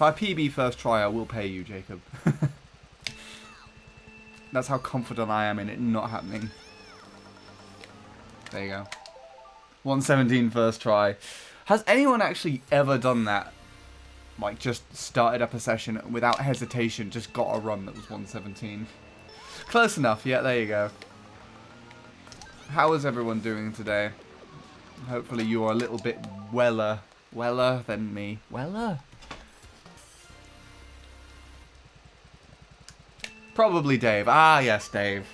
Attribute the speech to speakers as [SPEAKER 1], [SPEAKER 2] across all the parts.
[SPEAKER 1] If I PB first try, I will pay you, Jacob. That's how confident I am in it not happening. There you go. 117 first try. Has anyone actually ever done that? Like, just started up a session without hesitation, just got a run that was 117. Close enough, yeah, there you go. How is everyone doing today? Hopefully you are a little bit weller than me. Weller? Probably Dave. Ah, yes, Dave.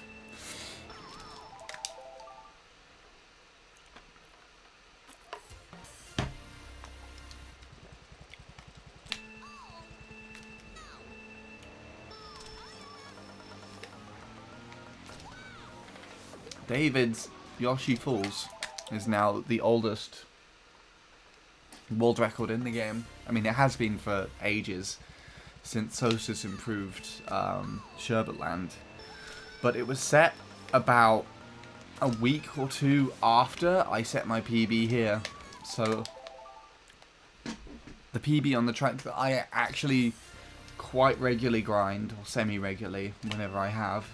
[SPEAKER 1] David's Yoshi Falls is now the oldest world record in the game. I mean, it has been for ages, since Sosa's improved Sherbetland. But it was set about a week or two after I set my PB here. So, the PB on the track that I actually quite regularly grind, or semi-regularly, whenever I have,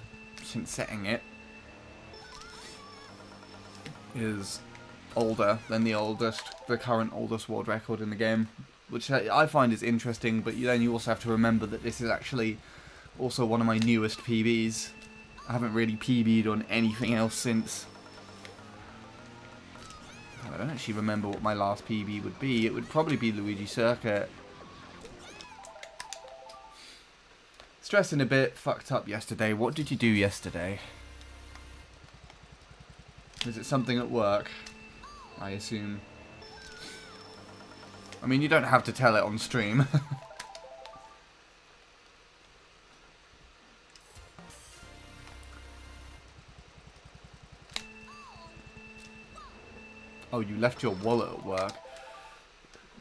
[SPEAKER 1] since setting it, is older than the current oldest world record in the game, which I find is interesting, but then you also have to remember that this is actually also one of my newest PBs. I haven't really PB'd on anything else since. I don't actually remember what my last PB would be. It would probably be Luigi Circuit. Stressing a bit, fucked up yesterday. What did you do yesterday? Is it something at work? I assume. I mean, you don't have to tell it on stream. Oh, you left your wallet at work.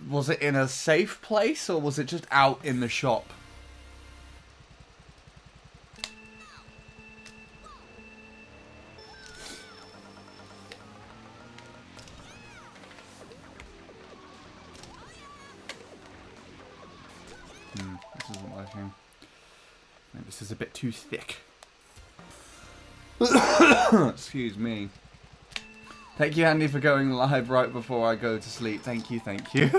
[SPEAKER 1] Was it in a safe place, or was it just out in the shop? This isn't working. Maybe this is a bit too thick. Excuse me. Thank you, Andy, for going live right before I go to sleep. Thank you, thank you.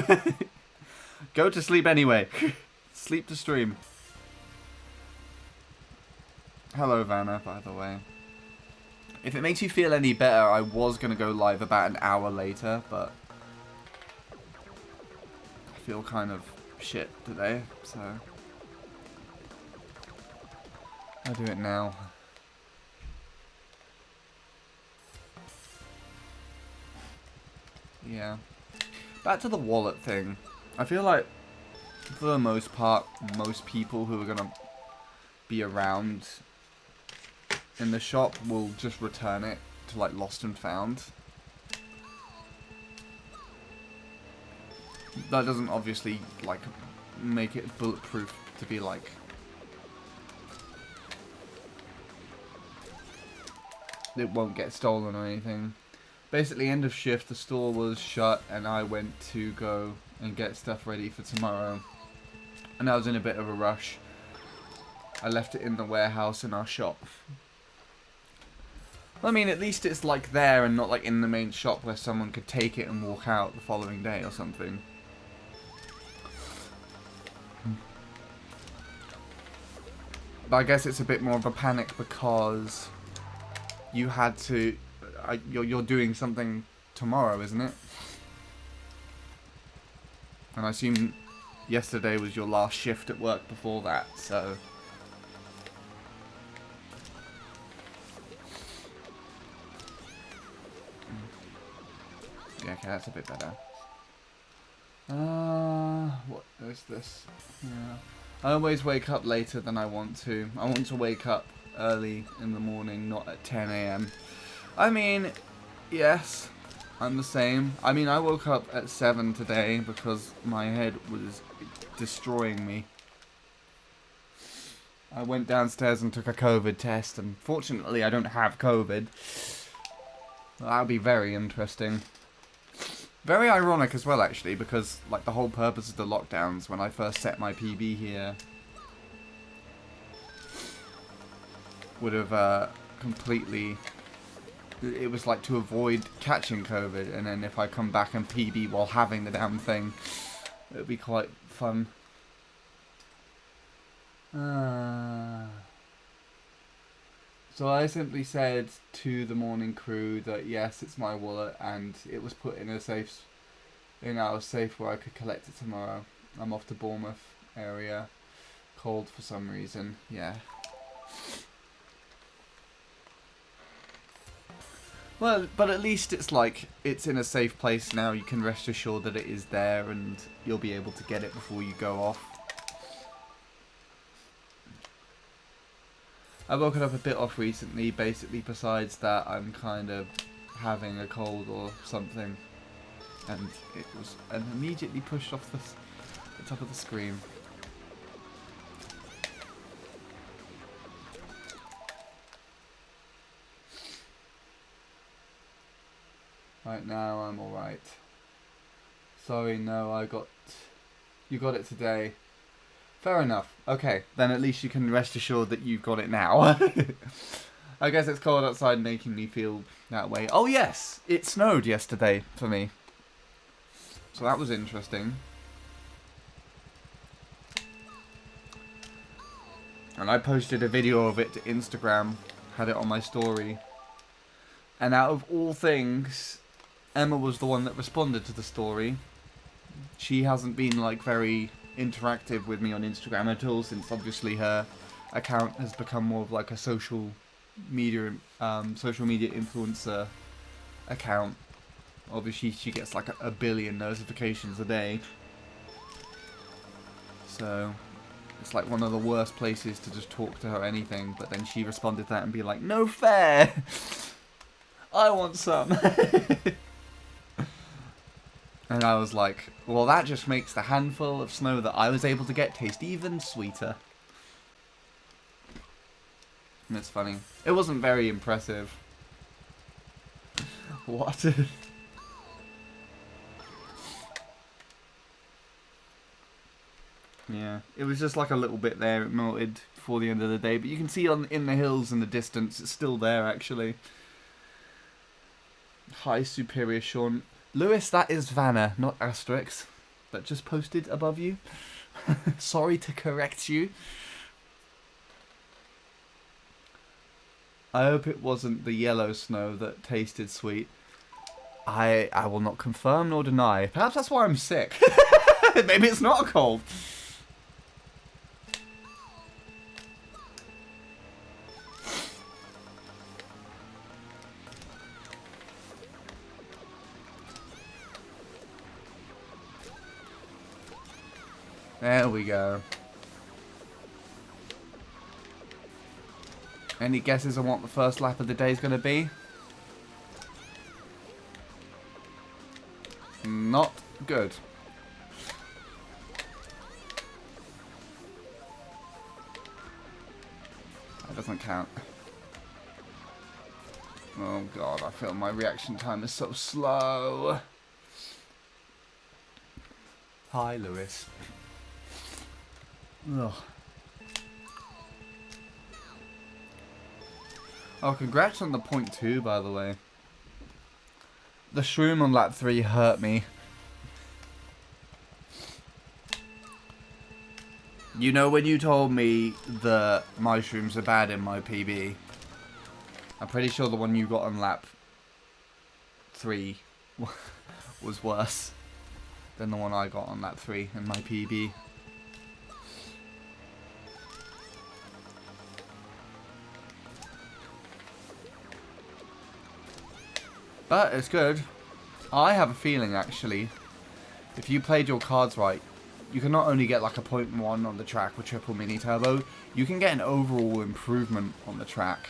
[SPEAKER 1] Go to sleep anyway. Sleep to stream. Hello, Vanna, by the way. If it makes you feel any better, I was going to go live about an hour later, but I feel kind of shit today, so I'll do it now. Yeah. Back to the wallet thing. I feel like, for the most part, most people who are going to be around in the shop will just return it to, like, lost and found. That doesn't obviously, like, make it bulletproof to be, like, it won't get stolen or anything. Basically, end of shift, the store was shut, and I went to go and get stuff ready for tomorrow. And I was in a bit of a rush. I left it in the warehouse in our shop. I mean, at least it's, like, there and not, like, in the main shop where someone could take it and walk out the following day or something. But I guess it's a bit more of a panic because you had to... You're doing something tomorrow, isn't it? And I assume yesterday was your last shift at work before that, so... Yeah, okay, that's a bit better. What is this? Yeah. I always wake up later than I want to. I want to wake up early in the morning, not at 10 AM. I mean, yes, I'm the same. I mean, I woke up at 7 today because my head was destroying me. I went downstairs and took a COVID test, and fortunately I don't have COVID. Well, that would be very interesting. Very ironic as well, actually, because like the whole purpose of the lockdowns when I first set my PB here would have completely... It was like to avoid catching COVID, and then if I come back and PB while having the damn thing, it would be quite fun. So I simply said to the morning crew that yes, it's my wallet, and it was put in a safe, in our safe where I could collect it tomorrow. I'm off to Bournemouth area, cold for some reason. Yeah. Well, but at least it's like it's in a safe place now. You can rest assured that it is there, and you'll be able to get it before you go off. I woken up a bit off recently, basically besides that I'm kind of having a cold or something, and it was immediately pushed off the top of the screen. Right now I'm alright. Sorry, no, you got it today. Fair enough. Okay, then at least you can rest assured that you've got it now. I guess it's cold outside making me feel that way. Oh yes, it snowed yesterday for me. So that was interesting. And I posted a video of it to Instagram, had it on my story. And out of all things, Emma was the one that responded to the story. She hasn't been like very interactive with me on Instagram at all, since obviously her account has become more of like a social media influencer account. Obviously she gets like a billion notifications a day, so it's like one of the worst places to just talk to her anything. But then she responded to that and be like, no fair, I want some. And I was like, well, that just makes the handful of snow that I was able to get taste even sweeter. And it's funny. It wasn't very impressive. What? Yeah, it was just like a little bit there. It melted before the end of the day. But you can see in the hills in the distance, it's still there, actually. Hi, Superior Sean. Lewis, that is Vanna, not Asterix, that just posted above you. Sorry to correct you. I hope it wasn't the yellow snow that tasted sweet. I will not confirm nor deny. Perhaps that's why I'm sick. Maybe it's not a cold. There we go. Any guesses on what the first lap of the day is going to be? Not good. That doesn't count. Oh god, I feel my reaction time is so slow. Hi, Lewis. Ugh. Oh, congrats on the .2, by the way. The shroom on lap 3 hurt me. You know when you told me that my shrooms are bad in my PB? I'm pretty sure the one you got on lap 3 was worse than the one I got on lap 3 in my PB. But it's good. I have a feeling, actually, if you played your cards right, you can not only get like a .1 on the track with triple mini turbo, you can get an overall improvement on the track.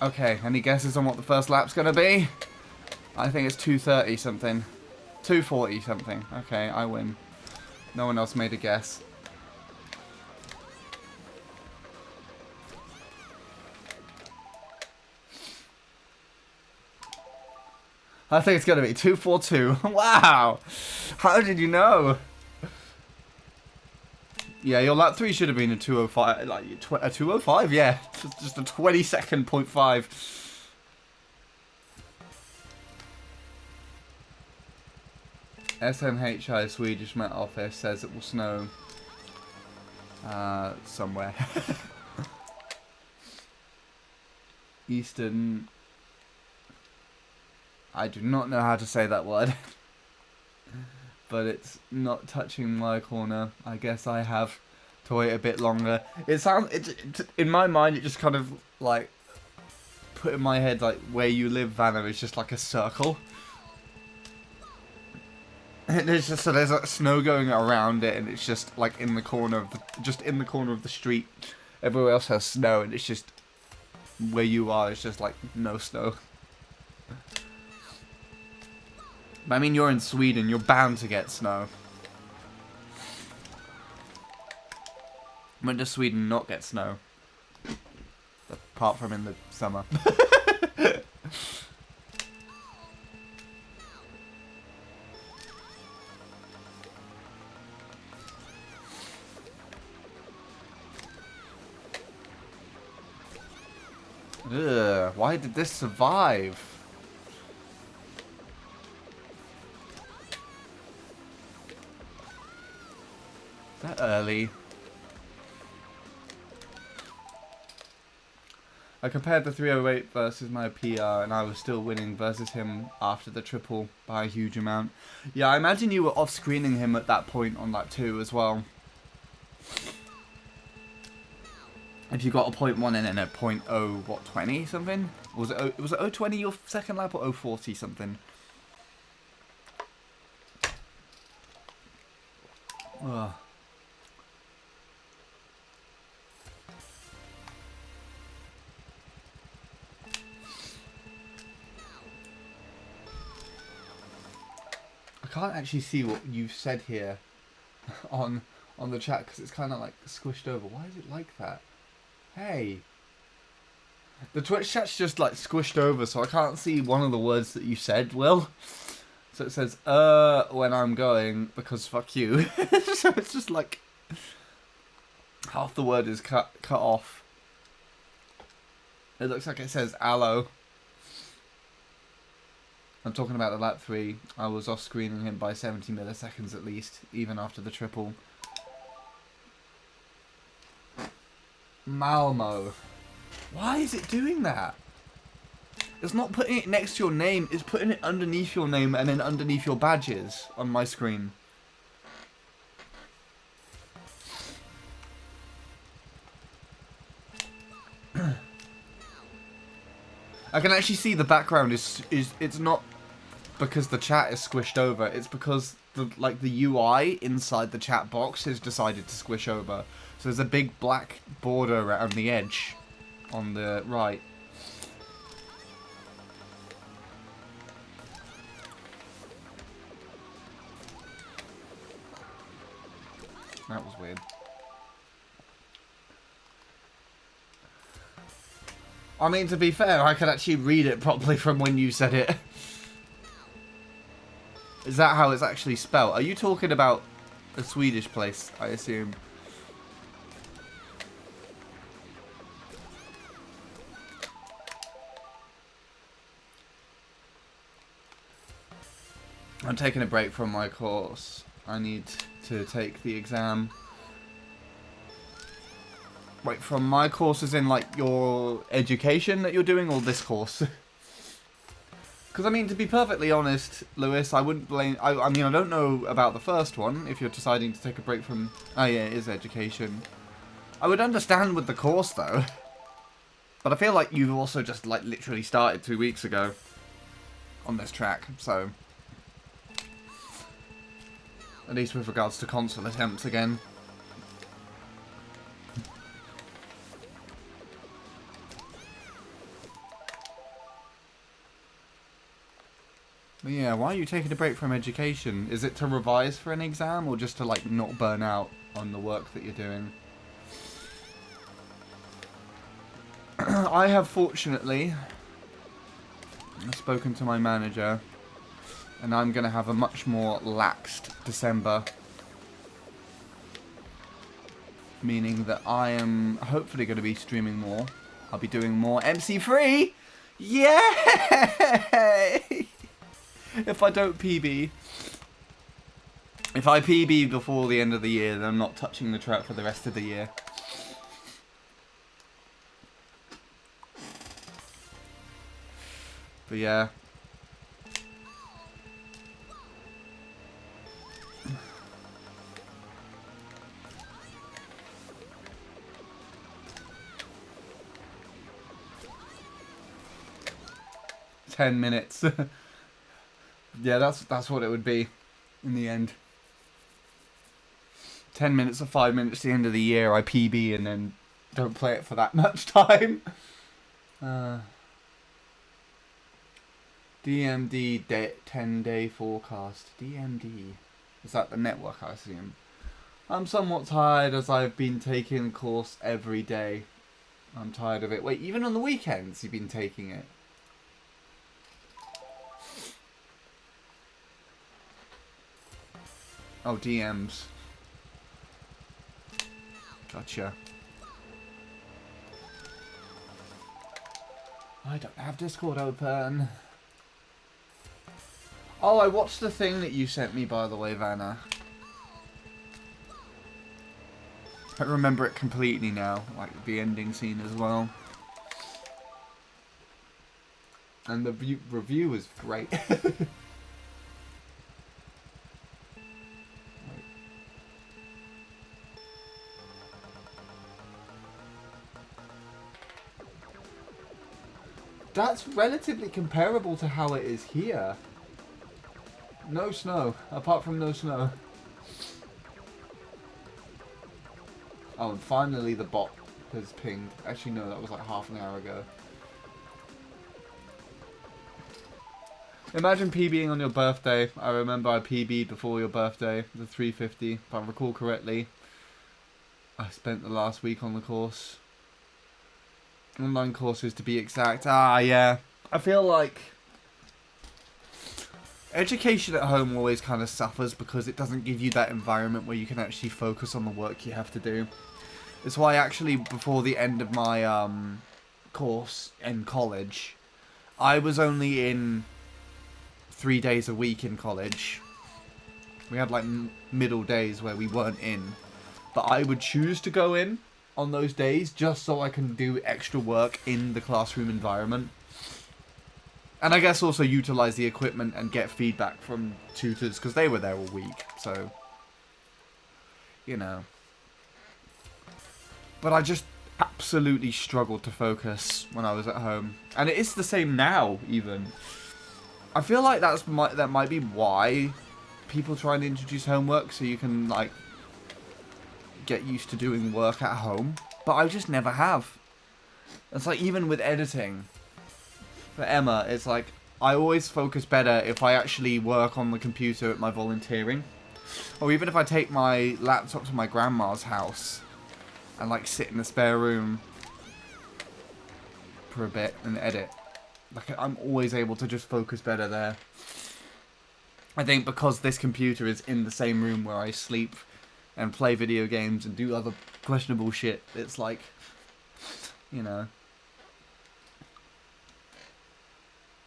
[SPEAKER 1] Okay, any guesses on what the first lap's gonna be? I think it's 2:30 something. 2:40 something. Okay, I win. No one else made a guess. I think it's going to be 242. Wow! How did you know? Yeah, your lap 3 should have been a 205. Like, a 205? Yeah. Just a 20-second .5. SMHI Swedish Met Office says it will snow somewhere. Eastern. I do not know how to say that word. But it's not touching my corner. I guess I have to wait a bit longer. It sounds, in my mind, it just kind of like put in my head like where you live, Vanna, is just like a circle. And there's just there's like snow going around it, and it's just like in the corner of the street. Everywhere else has snow, and it's just where you are. It's just like no snow. But I mean, you're in Sweden. You're bound to get snow. When does Sweden not get snow? Apart from in the summer. Ugh, why did this survive? Is that early? I compared the 308 versus my PR, and I was still winning versus him after the triple by a huge amount. Yeah, I imagine you were off-screening him at that point on lap 2 as well. If you got a .1 and then a .0, what, 20 something? Was it 020 your second lap or 040 something? Ugh. I can't actually see what you've said here on the chat because it's kind of like squished over. Why is it like that? Hey. The Twitch chat's just like squished over, so I can't see one of the words that you said, Will. So it says, when I'm going, because fuck you. So it's just like, half the word is cut off. It looks like it says aloe. I'm talking about the lap 3. I was off-screening him by 70 milliseconds at least, even after the triple. Malmo. Why is it doing that? It's not putting it next to your name, it's putting it underneath your name and then underneath your badges on my screen. I can actually see the background is it's not because the chat is squished over, it's because the UI inside the chat box has decided to squish over. So there's a big black border around the edge on the right. That was weird. I mean, to be fair, I could actually read it properly from when you said it. Is that how it's actually spelled? Are you talking about a Swedish place, I assume? I'm taking a break from my course. I need to take the exam. Wait, from my course as in like your education that you're doing, or this course? Because I mean, to be perfectly honest, Lewis, I wouldn't blame... I mean, I don't know about the first one, if you're deciding to take a break from... Oh yeah, it is education. I would understand with the course though. But I feel like you've also just like literally started 2 weeks ago on this track, so... At least with regards to console attempts again. But yeah, why are you taking a break from education? Is it to revise for an exam or just to like not burn out on the work that you're doing? I have fortunately spoken to my manager And I'm going to have a much more laxed December. Meaning that I am hopefully going to be streaming more. I'll be doing more MC3! Yay! If I don't PB. If I PB before the end of the year, then I'm not touching the track for the rest of the year. But yeah. "10 minutes." Yeah, that's what it would be in the end. 10 minutes or 5 minutes at the end of the year, I PB and then don't play it for that much time. DMD 10-day forecast. DMD. Is that the network, I assume? I'm somewhat tired as I've been taking the course every day. I'm tired of it. Wait, even on the weekends you've been taking it? Oh, DMs. Gotcha. I don't have Discord open. Oh, I watched the thing that you sent me, by the way, Vanna. I remember it completely now, like the ending scene as well. And the review was great. That's relatively comparable to how it is here. No snow, apart from no snow. Oh, and finally the bot has pinged. Actually, no, that was like half an hour ago. Imagine PBing on your birthday. I remember I PB'd before your birthday, the 350, if I recall correctly. I spent the last week on the course. Online courses to be exact. Ah, yeah. I feel like education at home always kind of suffers because it doesn't give you that environment where you can actually focus on the work you have to do. It's why actually before the end of my course in college, I was only in 3 days a week in college. We had like middle days where we weren't in. But I would choose to go in on those days just so I can do extra work in the classroom environment. And I guess also utilize the equipment and get feedback from tutors because they were there all week. So, you know. But I just absolutely struggled to focus when I was at home. And it is the same now, even. I feel like that might be why people try and introduce homework so you can, like, get used to doing work at home. But I just never have. It's like, even with editing, for Emma, it's like, I always focus better if I actually work on the computer at my volunteering. Or even if I take my laptop to my grandma's house and, like, sit in the spare room for a bit and edit. Like, I'm always able to just focus better there. I think because this computer is in the same room where I sleep and play video games and do other questionable shit, it's like, you know.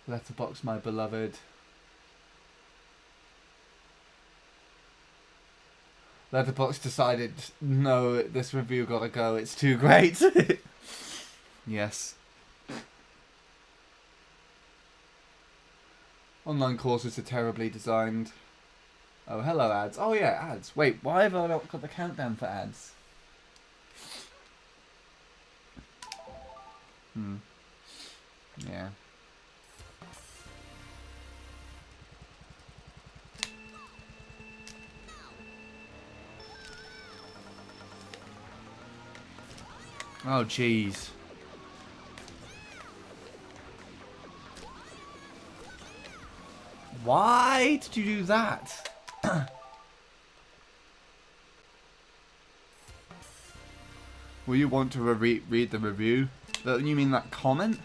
[SPEAKER 1] Letterbox, my beloved. Letterbox decided, no, this review gotta go, it's too great. Yes. Online courses are terribly designed. Oh, hello, ads. Oh, yeah, ads. Wait, why have I not got the countdown for ads? Yeah. Oh, jeez. Why did you do that? Will you want to read the review? You mean that comment?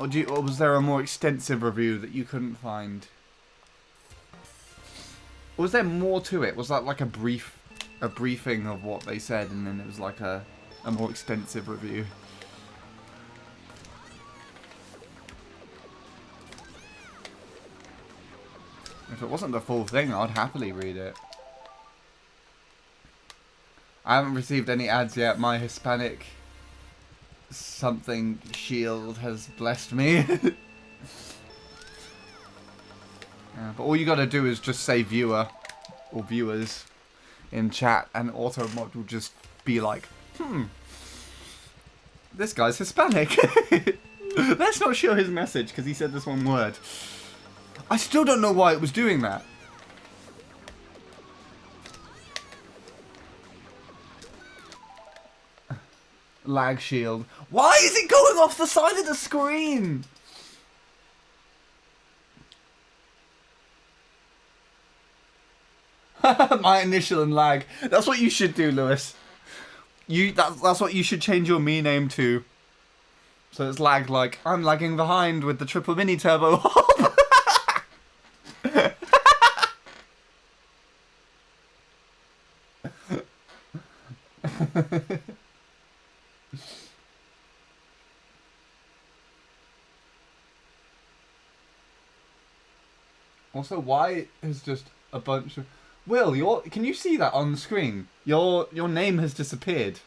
[SPEAKER 1] Or was there a more extensive review that you couldn't find? Or was there more to it? Was that like a briefing of what they said, and then it was like a more extensive review? If it wasn't the full thing, I'd happily read it. I haven't received any ads yet. My Hispanic something shield has blessed me. Yeah, but all you gotta do is just say viewer or viewers in chat, and Automod will just be like, this guy's Hispanic. Let's not show his message because he said this one word. I still don't know why it was doing that. Lag shield. Why is it going off the side of the screen? My initial and lag. That's what you should do, Lewis. That's what you should change your me name to. So it's lag like, I'm lagging behind with the triple mini turbo hop. Also, why is just a bunch of... Will, can you see that on the screen? Your name has disappeared.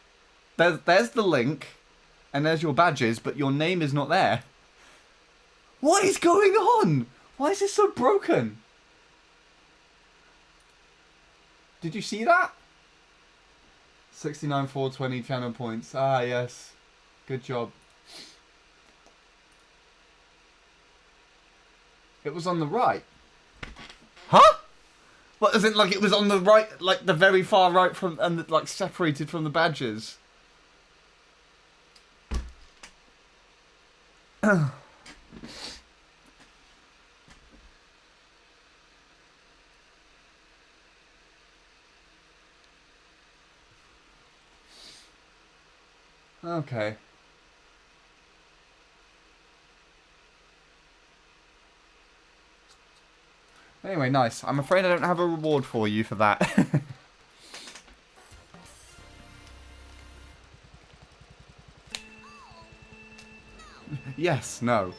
[SPEAKER 1] There's the link, and there's your badges, but your name is not there. What is going on? Why is this so broken? Did you see that? 69,420 channel points. Ah, yes. Good job. It was on the right. Huh? What, as in, like, it was on the right, like, the very far right from, and, like, separated from the badges? Okay. Anyway, nice. I'm afraid I don't have a reward for you for that. Yes, no.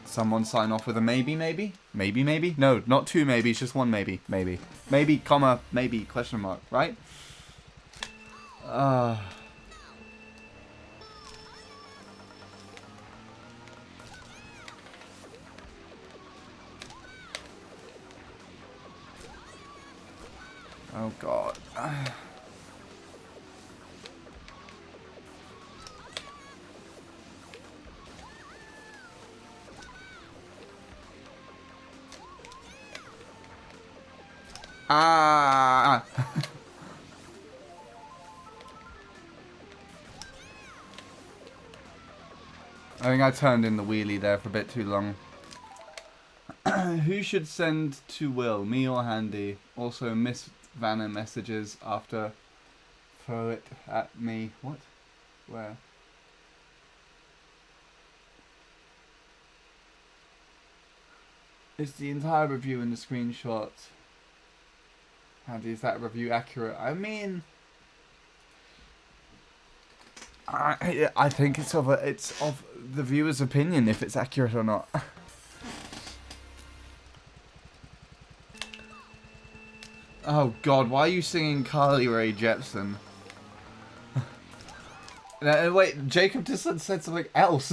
[SPEAKER 1] Someone sign off with a maybe, maybe? Maybe, maybe? No, not two maybes, just one maybe. Maybe. Maybe, comma, maybe, question mark, right? Oh, God. Ah! I think I turned in the wheelie there for a bit too long. Who should send to Will, me or Handy? Also, Miss Vanna messages after throw it at me. What? Where? Is the entire review in the screenshot? Handy, is that review accurate? I mean, I think it's of the viewer's opinion if it's accurate or not. Oh God, why are you singing Carly Rae Jepsen? No, wait, Jacob just said something else.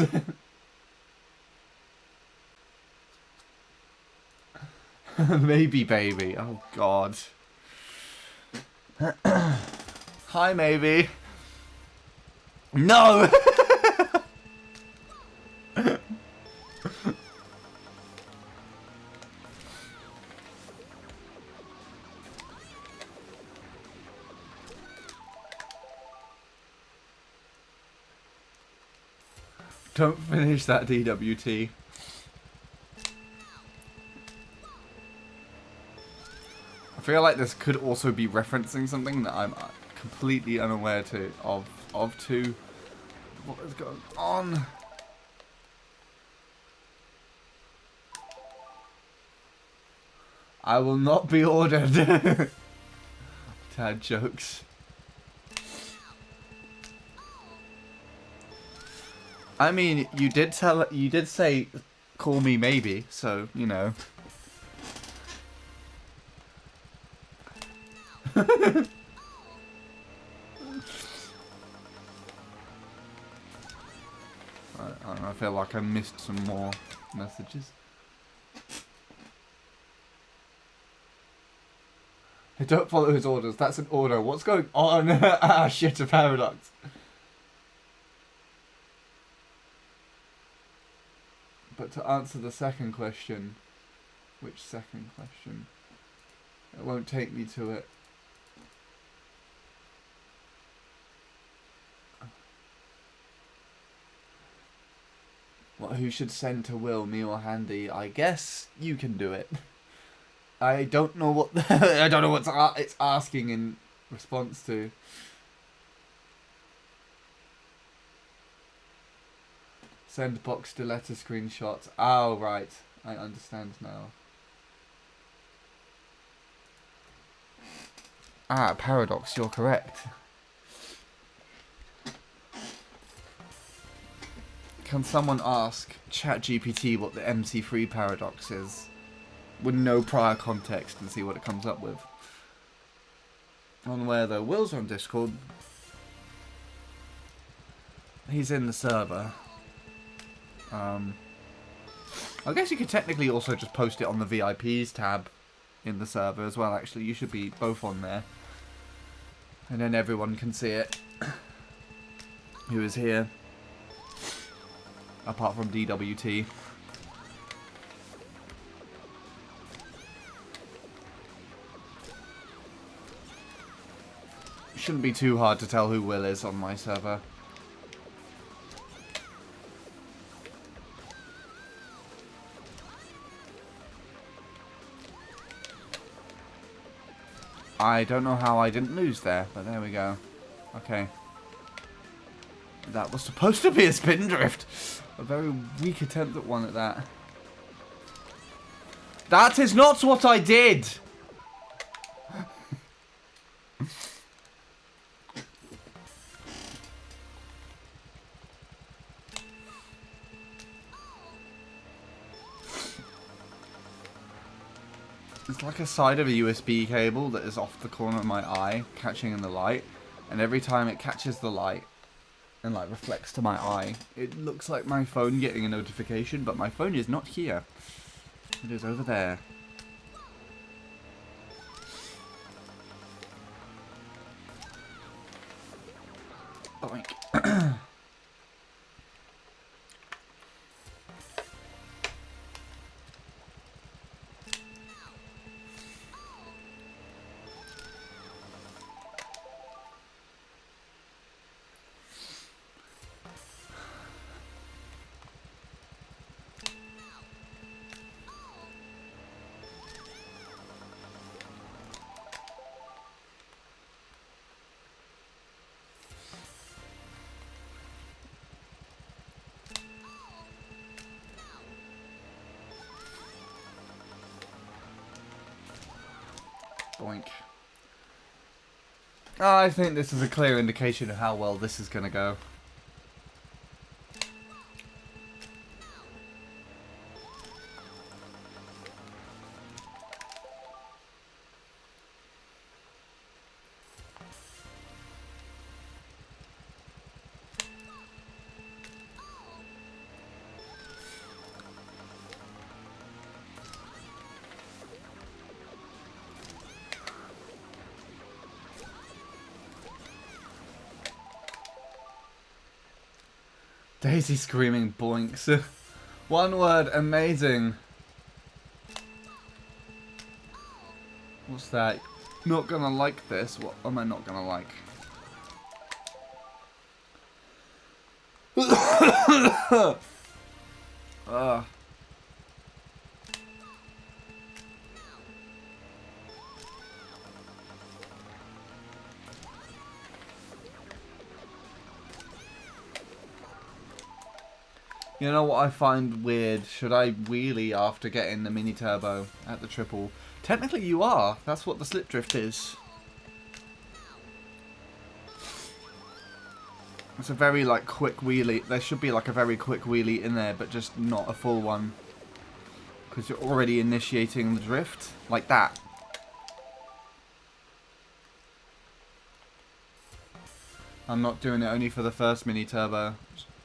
[SPEAKER 1] Maybe, baby. Oh God. Hi, maybe. No! Don't finish that DWT. I feel like this could also be referencing something that I'm completely unaware of. What is going on? I will not be ordered. Dad jokes. I mean, you did say, call me maybe, so, you know. I feel like I missed some more messages. I don't follow his orders. That's an order. What's going on? Ah, shit, a paradox. But to answer the second question... Which second question? It won't take me to it. What, who should send to Will, me or Handy? I guess you can do it. I don't know what I don't know what it's asking in response to. Send box to letter screenshots. Oh, right. I understand now. Ah, paradox, you're correct. Can someone ask ChatGPT what the MC3 paradox is? With no prior context and see what it comes up with. On where though? Will's on Discord. He's in the server. I guess you could technically also just post it on the VIPs tab in the server as well. Actually, you should be both on there. And then everyone can see it. Who is here. Apart from DWT. Shouldn't be too hard to tell who Will is on my server. I don't know how I didn't lose there, but there we go. Okay. That was supposed to be a spin drift. A very weak attempt at one at that. That is not what I did! It's like a side of a USB cable that is off the corner of my eye, catching in the light. And every time it catches the light and like reflects to my eye, it looks like my phone getting a notification, but my phone is not here. It is over there. Boink. Boink. I think this is a clear indication of how well this is going to go. Daisy screaming boinks. One word, amazing. What's that? Not gonna like this. What am I not gonna like? You know what I find weird? Should I wheelie after getting the mini turbo at the triple? Technically you are. That's what the slip drift is. It's a very like quick wheelie. There should be like a very quick wheelie in there, but just not a full one. Because you're already initiating the drift. Like that. I'm not doing it only for the first mini turbo.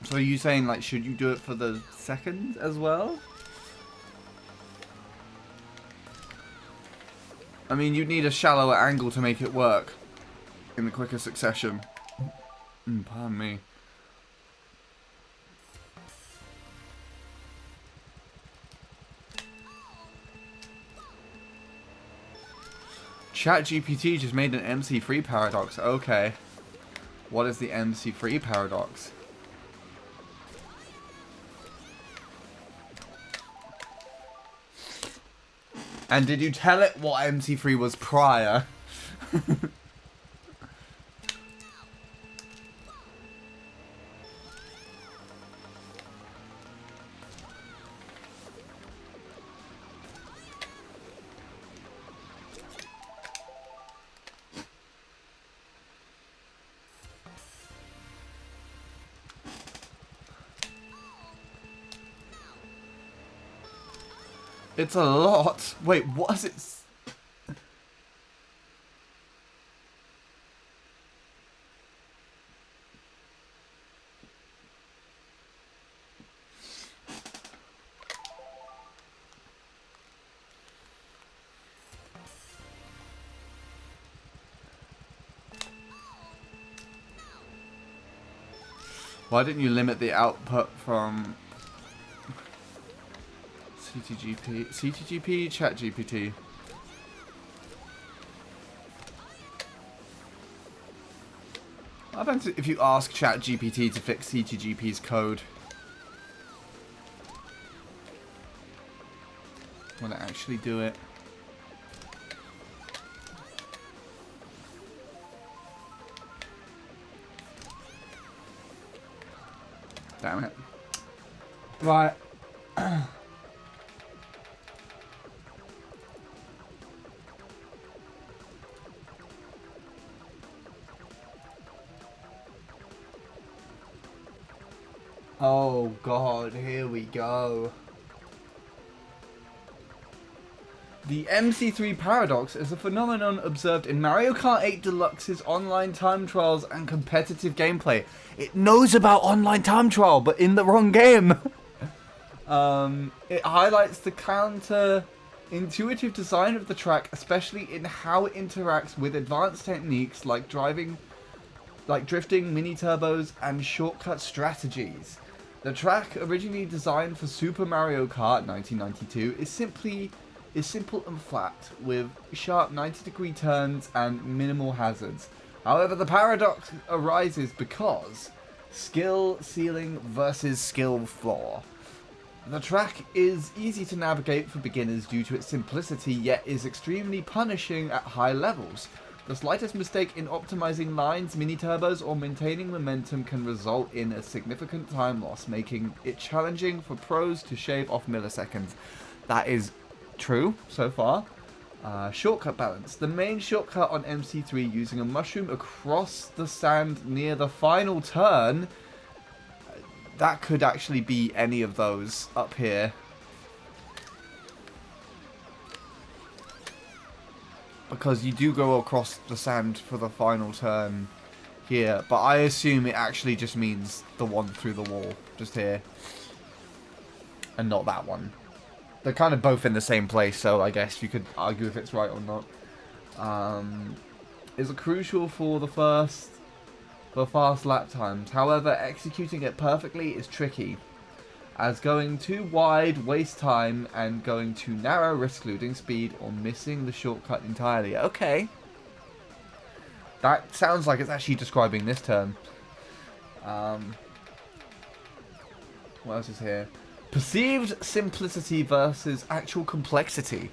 [SPEAKER 1] So are you saying like should you do it for the second as well? I mean you'd need a shallower angle to make it work in the quicker succession. Pardon me. ChatGPT just made an MC3 paradox. Okay. What is the MC3 paradox? And did you tell it what MC3 was prior? It's a lot. Wait, what is it? Why didn't you limit the output from CTGP, ChatGPT? I bet if you ask ChatGPT to fix CTGP's code, will it actually do it? Damn it. Right. Oh god, here we go. The MC3 paradox is a phenomenon observed in Mario Kart 8 Deluxe's online time trials and competitive gameplay. It knows about online time trial, but in the wrong game. It highlights the counter-intuitive design of the track, especially in how it interacts with advanced techniques like drifting, mini turbos, and shortcut strategies. The track, originally designed for Super Mario Kart 1992, is simple and flat, with sharp 90-degree turns and minimal hazards. However, the paradox arises because skill ceiling versus skill floor. The track is easy to navigate for beginners due to its simplicity, yet is extremely punishing at high levels. The slightest mistake in optimizing lines, mini-turbos, or maintaining momentum can result in a significant time loss, making it challenging for pros to shave off milliseconds. That is true so far. Shortcut balance. The main shortcut on MC3 using a mushroom across the sand near the final turn. That could actually be any of those up here. Because you do go across the sand for the final turn here. But I assume it actually just means the one through the wall. Just here. And not that one. They're kind of both in the same place, so I guess you could argue if it's right or not. Is crucial for the fast lap times. However, executing it perfectly is tricky, as going too wide wastes time and going too narrow risks losing speed or missing the shortcut entirely. Okay. That sounds like it's actually describing this turn. What else is here? Perceived simplicity versus actual complexity.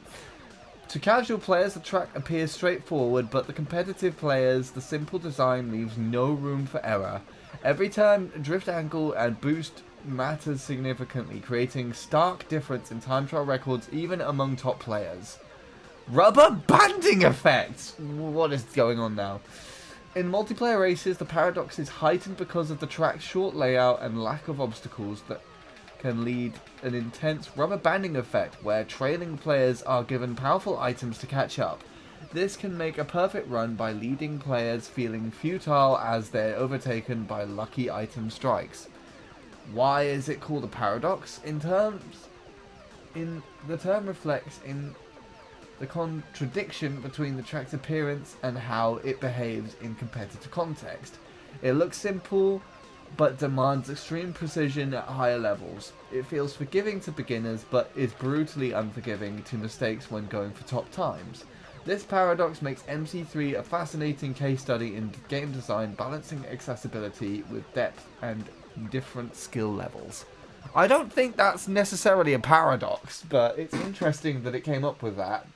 [SPEAKER 1] To casual players, the track appears straightforward, but the competitive players, the simple design leaves no room for error. Every turn, drift angle, and boost matters significantly, creating stark difference in time trial records even among top players. Rubber banding effect! What is going on now? In multiplayer races, the paradox is heightened because of the track's short layout and lack of obstacles that can lead an intense rubber banding effect where trailing players are given powerful items to catch up. This can make a perfect run by leading players feeling futile as they're overtaken by lucky item strikes. Why is it called a paradox? The term reflects in the contradiction between the track's appearance and how it behaves in competitive context. It looks simple, but demands extreme precision at higher levels. It feels forgiving to beginners, but is brutally unforgiving to mistakes when going for top times. This paradox makes MC3 a fascinating case study in game design, balancing accessibility with depth and different skill levels. I don't think that's necessarily a paradox, but it's interesting that it came up with that.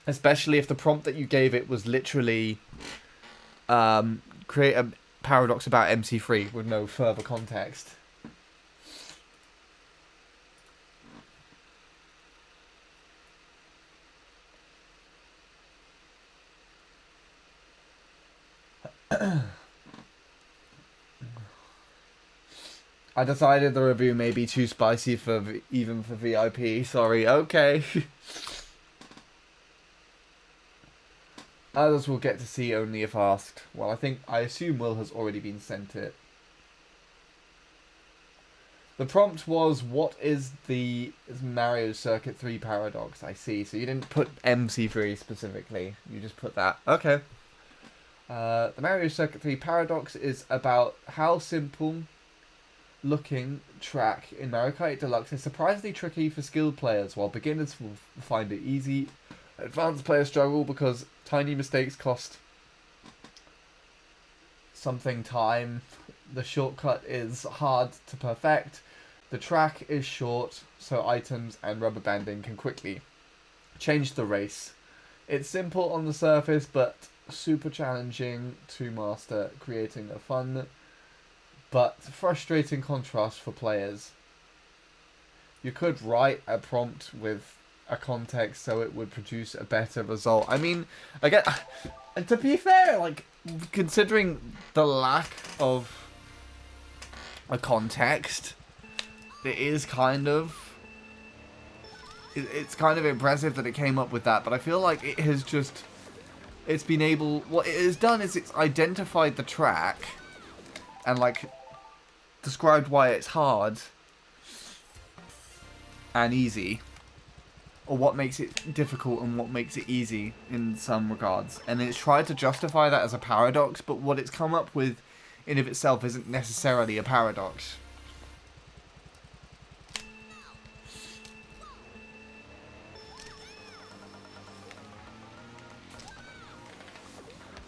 [SPEAKER 1] Especially if the prompt that you gave it was literally create a paradox about MC3 with no further context. I decided the review may be too spicy for even for VIP. Sorry. Okay. Others will get to see only if asked. Well, I assume Will has already been sent it. The prompt was, what is the Mario Circuit 3 paradox? I see. So you didn't put MC3 specifically. You just put that. Okay. The Mario Circuit 3 paradox is about how simple looking track in Mario Kart Deluxe is surprisingly tricky for skilled players, while beginners will find it easy. Advanced players struggle because tiny mistakes cost something time. The shortcut is hard to perfect. The track is short, so items and rubber banding can quickly change the race. It's simple on the surface, but super challenging to master, creating a fun but frustrating contrast for players. You could write a prompt with a context so it would produce a better result. I mean, to be fair, like, considering the lack of a context, it's kind of impressive that it came up with that, but I feel like it has just, what it has done is it's identified the track and, like, described why it's hard and easy, or what makes it difficult and what makes it easy in some regards, and it's tried to justify that as a paradox, but what it's come up with in of itself isn't necessarily a paradox.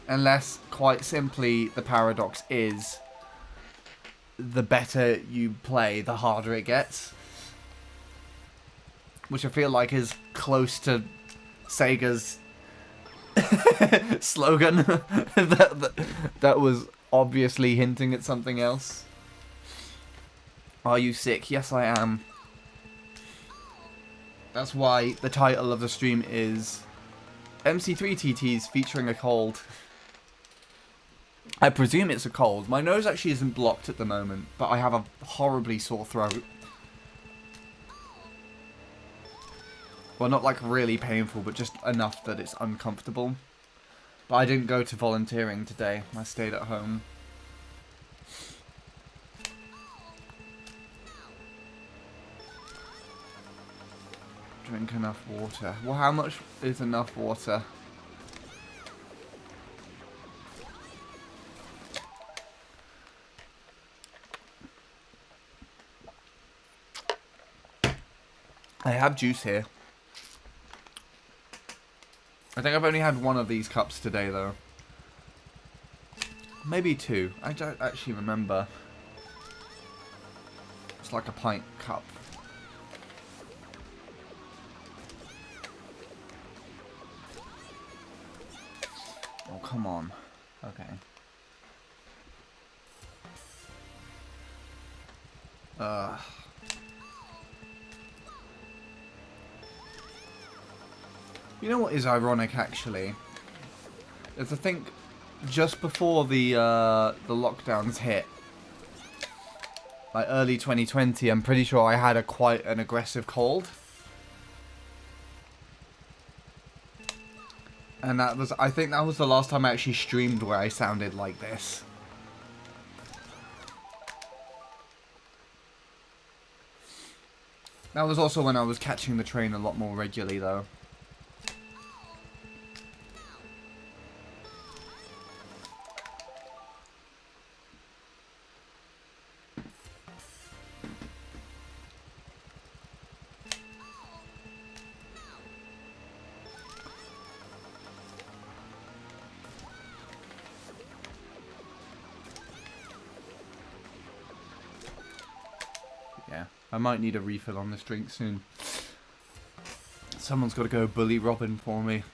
[SPEAKER 1] Unless, quite simply, the paradox is the better you play, the harder it gets. Which I feel like is close to Sega's slogan. that was obviously hinting at something else. Are you sick? Yes, I am. That's why the title of the stream is MC3 TTs featuring a cold. I presume it's a cold. My nose actually isn't blocked at the moment, but I have a horribly sore throat. Well, not like really painful, but just enough that it's uncomfortable. But I didn't go to volunteering today. I stayed at home. Drink enough water. Well, how much is enough water? I have juice here. I think I've only had one of these cups today, though. Maybe two. I don't actually remember. It's like a pint cup. Oh, come on. Okay. You know what is ironic, actually? Is I think just before the lockdowns hit, like early 2020, I'm pretty sure I had quite an aggressive cold. And I think that was the last time I actually streamed where I sounded like this. That was also when I was catching the train a lot more regularly, though. Yeah, I might need a refill on this drink soon. Someone's got to go bully Robin for me.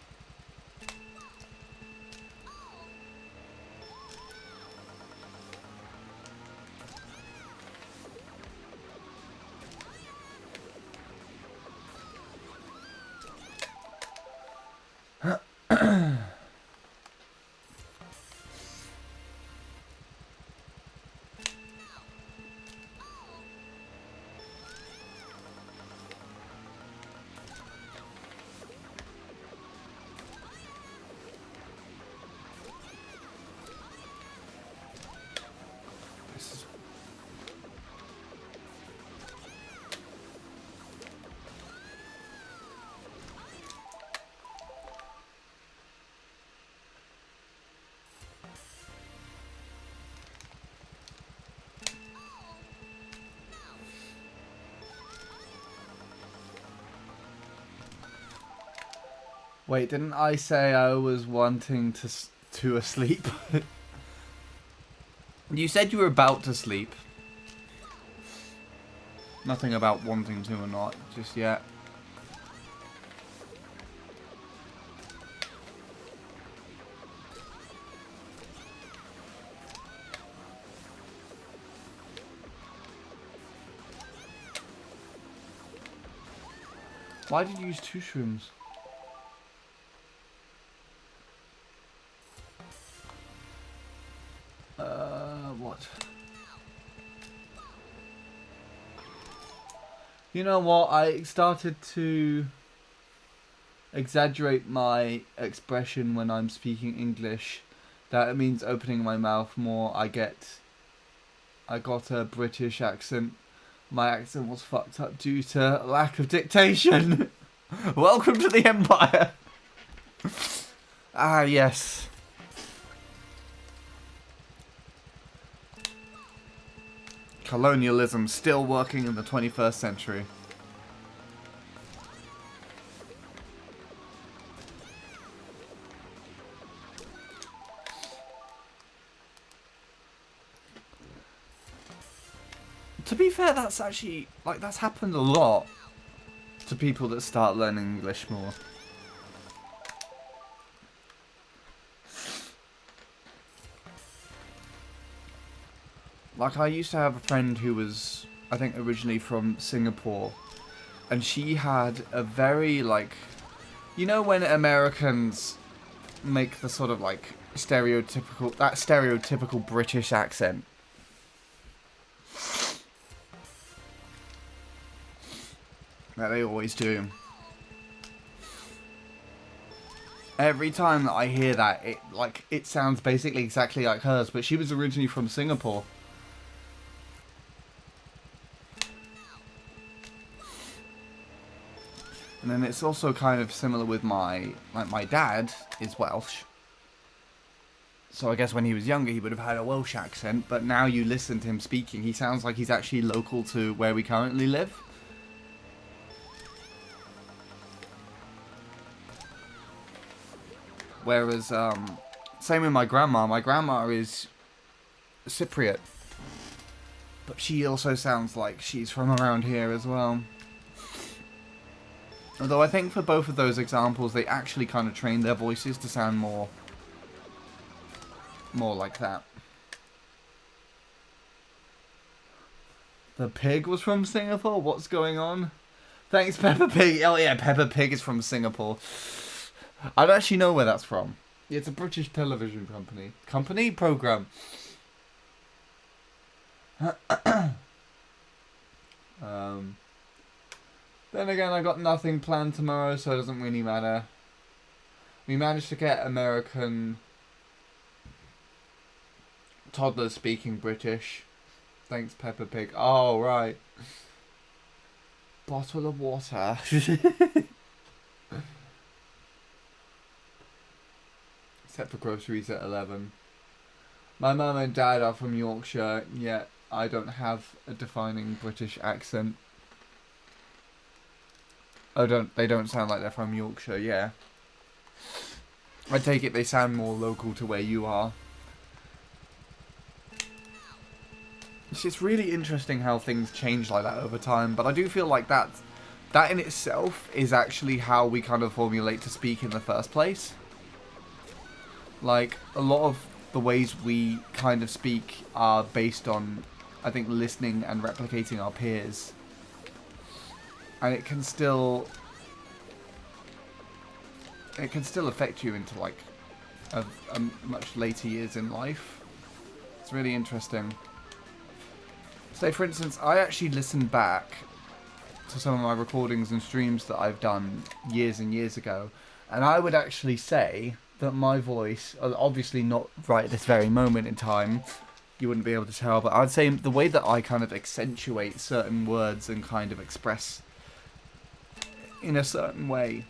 [SPEAKER 1] Wait, didn't I say I was wanting to asleep? You said you were about to sleep. Nothing about wanting to or not, just yet. Why did you use 2 shrooms? What? You know what? I started to exaggerate my expression when I'm speaking English. That means opening my mouth more. I got a British accent. My accent was fucked up due to lack of dictation. Welcome to the Empire. Ah, yes. Colonialism still working in the 21st century. To be fair, that's actually, like, that's happened a lot to people that start learning English more. Like, I used to have a friend who was, I think, originally from Singapore, and she had a very, like, you know when Americans make the sort of, like, stereotypical British accent? That they always do. Every time that I hear that, it sounds basically exactly like hers, but she was originally from Singapore. And then it's also kind of similar with my dad is Welsh. So I guess when he was younger he would have had a Welsh accent, but now you listen to him speaking, he sounds like he's actually local to where we currently live. Whereas, same with my grandma. My grandma is Cypriot. But she also sounds like she's from around here as well. Although I think for both of those examples, they actually kind of trained their voices to sound more like that. The pig was from Singapore? What's going on? Thanks, Peppa Pig. Oh yeah, Peppa Pig is from Singapore. I don't actually know where that's from. It's a British television company. Program. Then again, I got nothing planned tomorrow, so it doesn't really matter. We managed to get American toddlers speaking British. Thanks, Peppa Pig. Oh, right. Bottle of water. Except for groceries at 11. My mum and dad are from Yorkshire, yet I don't have a defining British accent. They don't sound like they're from Yorkshire, yeah. I take it they sound more local to where you are. It's just really interesting how things change like that over time, but I do feel like that in itself is actually how we kind of formulate to speak in the first place. Like, a lot of the ways we kind of speak are based on, I think, listening and replicating our peers. And it can still affect you into, like, a much later years in life. It's really interesting. Say, for instance, I actually listened back to some of my recordings and streams that I've done years and years ago, and I would actually say that my voice, obviously not right at this very moment in time, you wouldn't be able to tell, but I'd say the way that I kind of accentuate certain words and kind of express in a certain way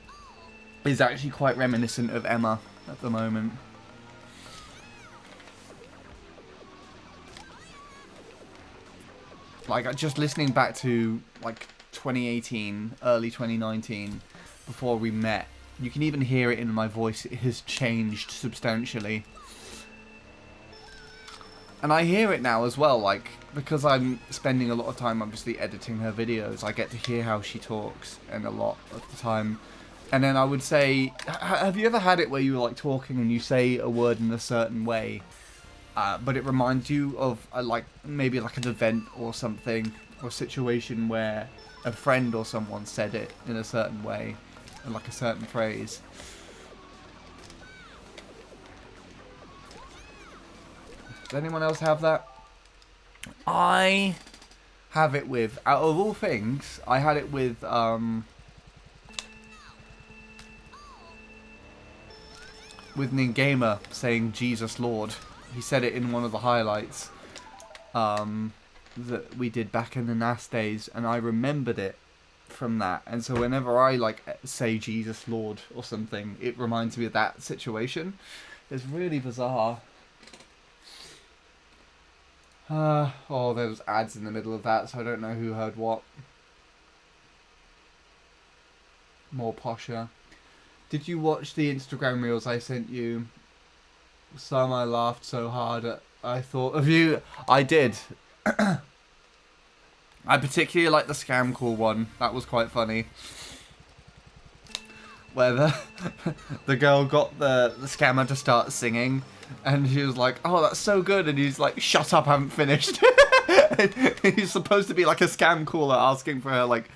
[SPEAKER 1] is actually quite reminiscent of Emma at the moment. Like, just listening back to, like, 2018, early 2019, before we met, you can even hear it in my voice. It has changed substantially. And I hear it now as well, like, because I'm spending a lot of time, obviously, editing her videos, I get to hear how she talks, and a lot of the time. And then I would say, have you ever had it where you're, like, talking and you say a word in a certain way, but it reminds you of, like, maybe like an event or something, or a situation where a friend or someone said it in a certain way, and like a certain phrase. Does anyone else have that? I have it with, out of all things, I had it with, Ningamer saying Jesus Lord. He said it in one of the highlights that we did back in the NAS days, and I remembered it from that. And so whenever I, like, say Jesus Lord or something, it reminds me of that situation. It's really bizarre. Oh, there's ads in the middle of that, so I don't know who heard what. More posher. Did you watch the Instagram reels I sent you? Some I laughed so hard at, I thought of you. I did. I particularly like the scam call one. That was quite funny. Where the girl got the scammer to start singing, and she was like, "Oh, that's so good," and he's like, "Shut up, I haven't finished." He's supposed to be like a scam caller asking for her, like,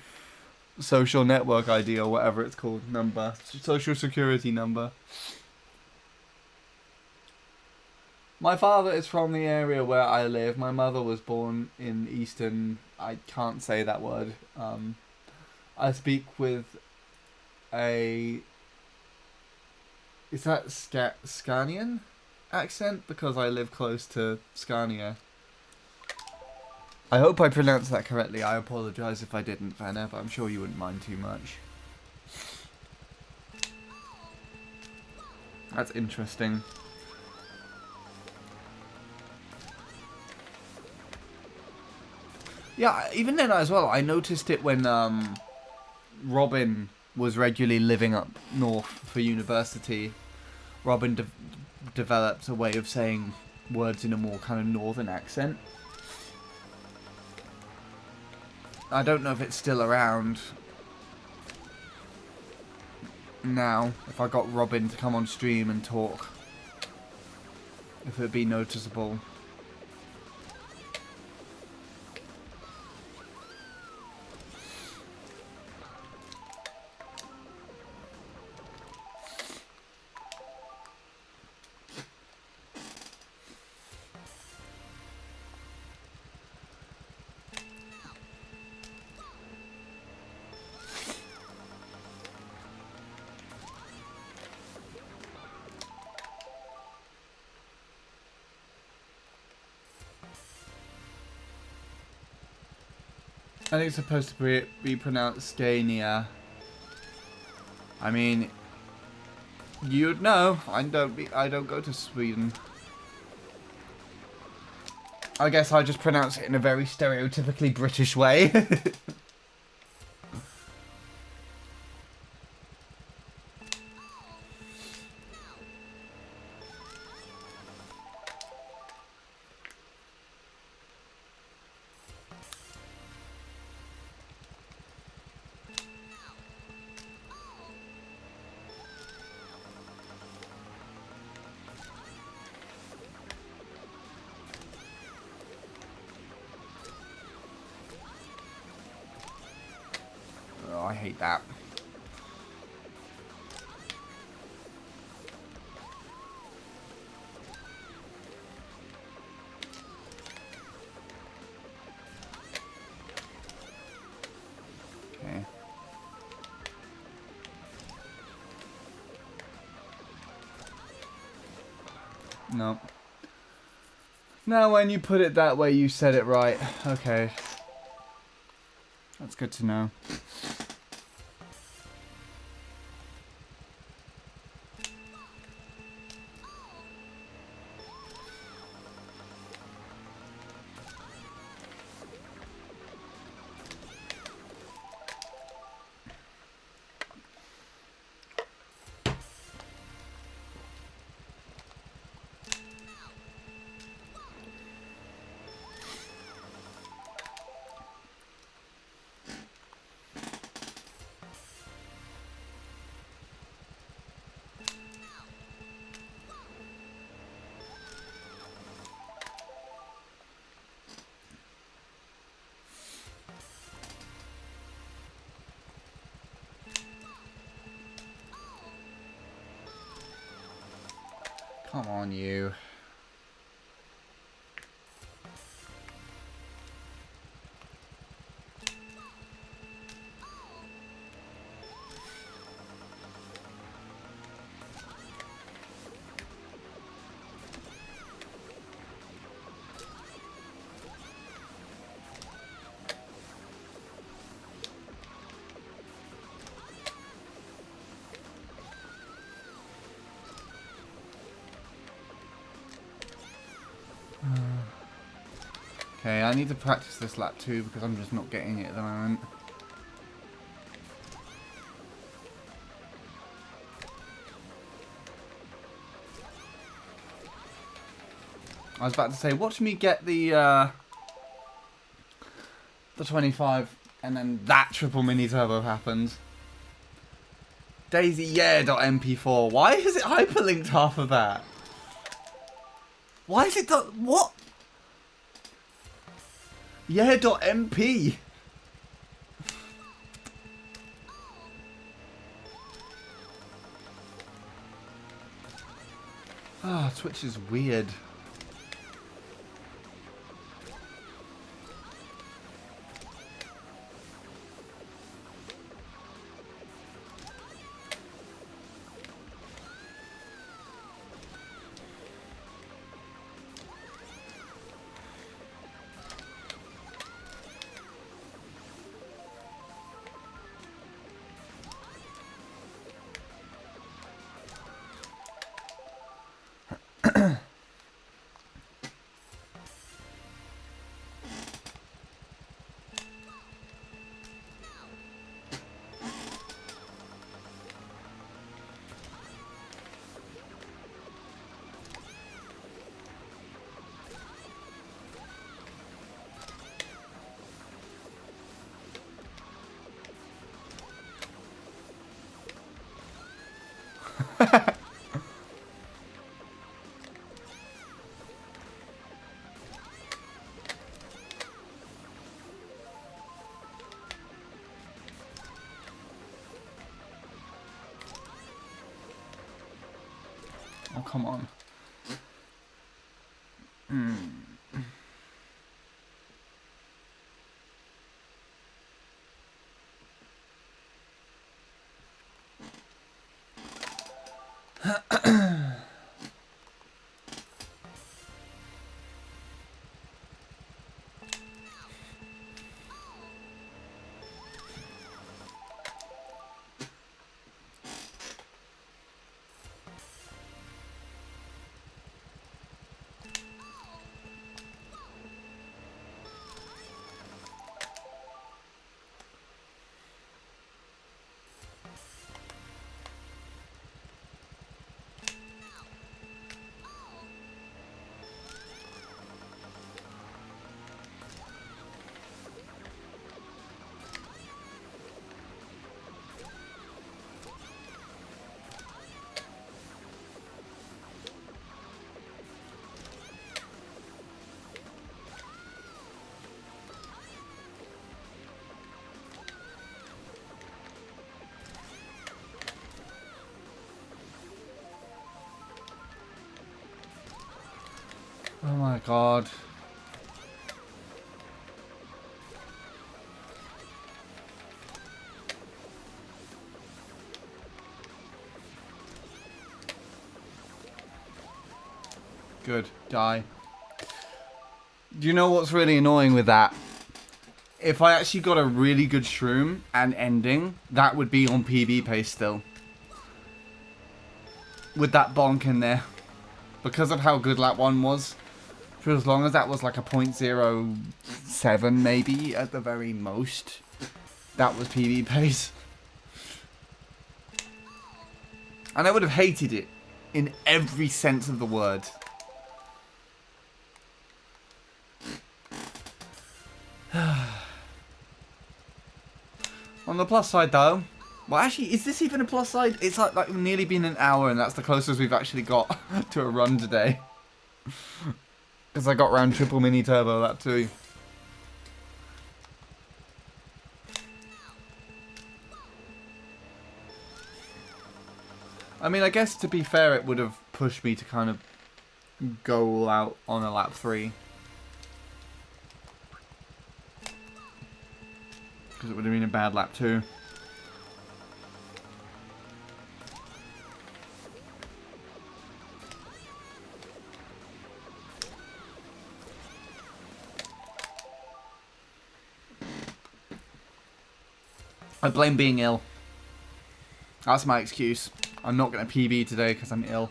[SPEAKER 1] social network ID or whatever it's called, number, social security number. My father is from the area where I live. My mother was born in Eastern, I can't say that word. I speak with a, is that Scanian accent? Because I live close to Scania. I hope I pronounced that correctly. I apologise if I didn't, Vanna, but I'm sure you wouldn't mind too much. That's interesting. Yeah, even then as well, I noticed it when Robin was regularly living up north for university. Robin developed a way of saying words in a more kind of northern accent. I don't know if it's still around now, if I got Robin to come on stream and talk, if it'd be noticeable. I think it's supposed to be pronounced Scania. I mean, you'd know. I don't go to Sweden. I guess I just pronounce it in a very stereotypically British way. Oh, I hate that. Okay. No. Now when you put it that way, you said it right. Okay. That's good to know. Come on, you. Okay, I need to practice this lap too because I'm just not getting it at the moment. I was about to say, watch me get the 25 and then that triple mini turbo happens. Daisy, yeah, .mp4. Why is it hyperlinked half of that? Why is it what? Yeah, .mp. Ah, Twitch is weird. Oh, come on. god. Good. Die. Do you know what's really annoying with that? If I actually got a really good shroom and ending, that would be on PB pace still. With that bonk in there. Because of how good lap 1 was. For as long as that was like a 0.07 maybe at the very most. That was PB pace. And I would have hated it in every sense of the word. On the plus side though, well actually, is this even a plus side? It's like nearly been an hour and that's the closest we've actually got to a run today. Because I got round triple mini turbo lap 2. I mean, I guess to be fair, it would have pushed me to kind of go all out on a lap 3. Because it would have been a bad lap 2. I blame being ill. That's my excuse. I'm not going to PB today because I'm ill.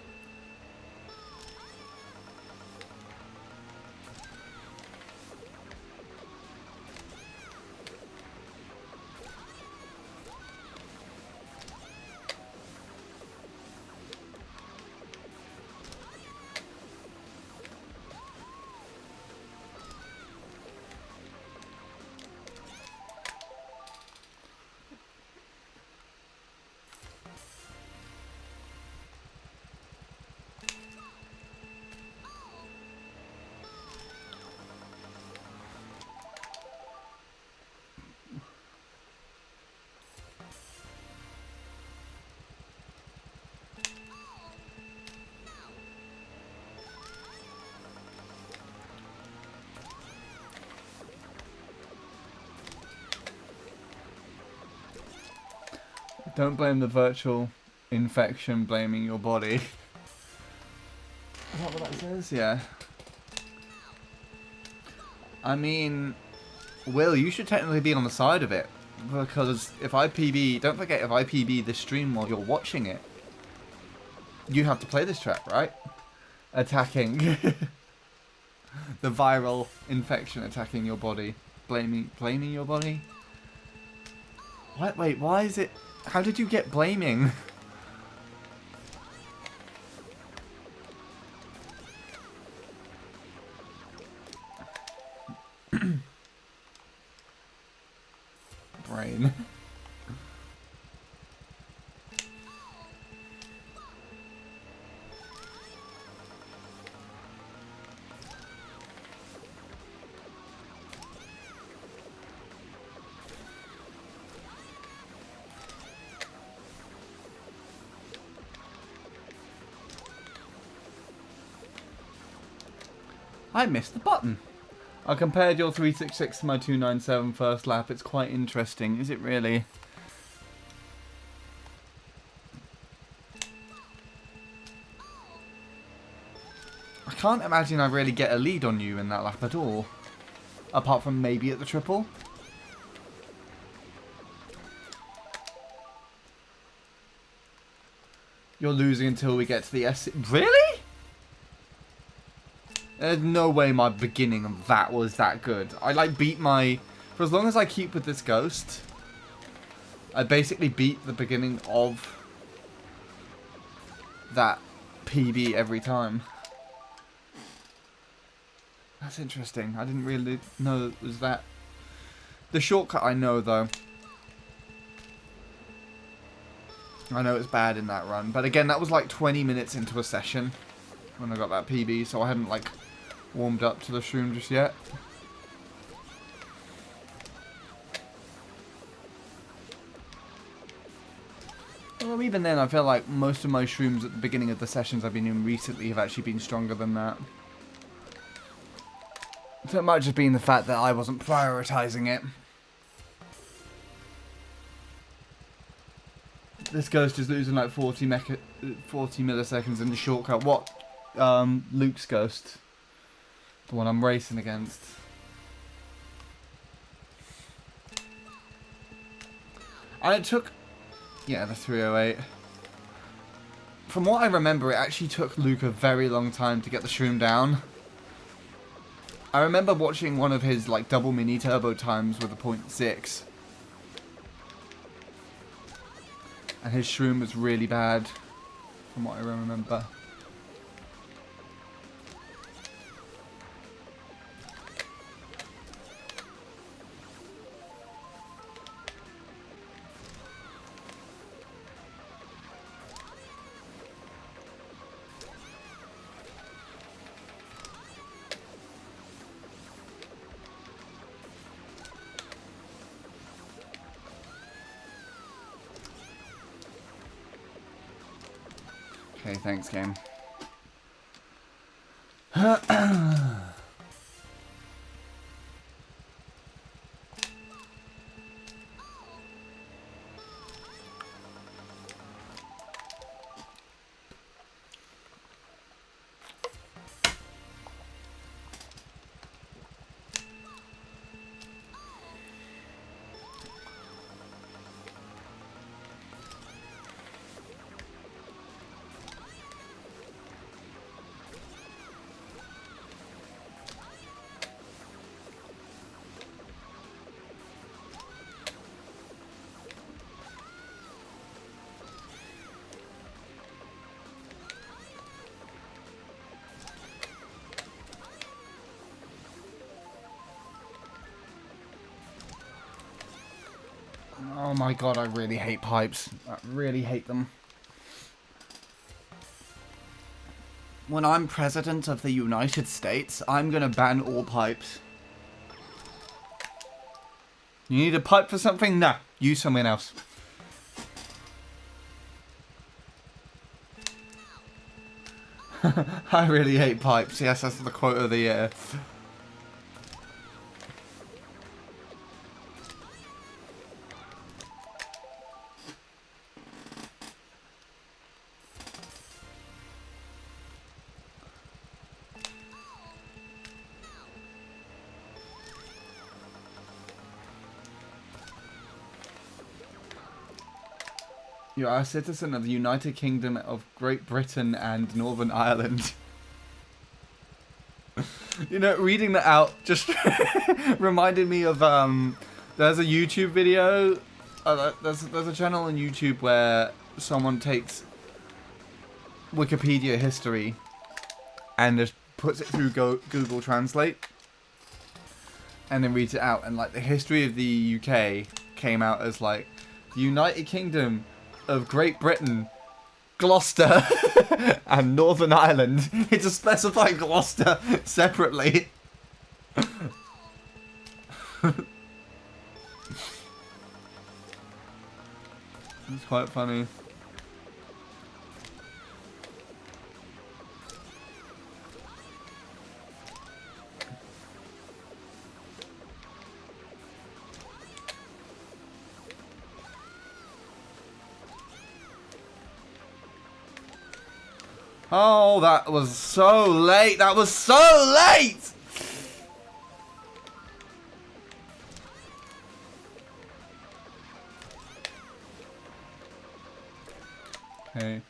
[SPEAKER 1] Don't blame the virtual infection, blaming your body. Is that what that says? Yeah. I mean, Will, you should technically be on the side of it. Because if I PB, don't forget, if I PB this stream while you're watching it, you have to play this track, right? Attacking. The viral infection attacking your body. Blaming your body? What? Wait, why is it... How did you get blaming? Brain. I missed the button. I compared your 366 to my 297 first lap. It's quite interesting. Is it really? I can't imagine I really get a lead on you in that lap at all. Apart from maybe at the triple. You're losing until we get to the S. Really? There's no way my beginning of that was that good. I like beat my... For as long as I keep with this ghost, I basically beat the beginning of that PB every time. That's interesting. I didn't really know it was that. The shortcut I know though. I know it's bad in that run. But again, that was like 20 minutes into a session when I got that PB. So I hadn't like warmed up to the shroom just yet. Well, even then, I feel like most of my shrooms at the beginning of the sessions I've been in recently have actually been stronger than that. So it might just be in the fact that I wasn't prioritizing it. This ghost is losing like 40 milliseconds in the shortcut. What? Luke's ghost. The one I'm racing against. And it took... Yeah, the 308. From what I remember, it actually took Luke a very long time to get the shroom down. I remember watching one of his like double mini turbo times with a 0.6. And his shroom was really bad, from what I remember. Okay, thanks, game. Oh my god, I really hate pipes. I really hate them. When I'm president of the United States, I'm gonna ban all pipes. You need a pipe for something? Nah, use something else. I really hate pipes. Yes, that's the quote of the year. You are a citizen of the United Kingdom of Great Britain and Northern Ireland. You know, reading that out just reminded me of, there's a YouTube video, there's a channel on YouTube where someone takes Wikipedia history and just puts it through Google Translate and then reads it out, and like the history of the UK came out as like the United Kingdom of Great Britain, Gloucester, and Northern Ireland. It just specified Gloucester separately. It's quite funny. Oh, that was so late. That was so late! Okay.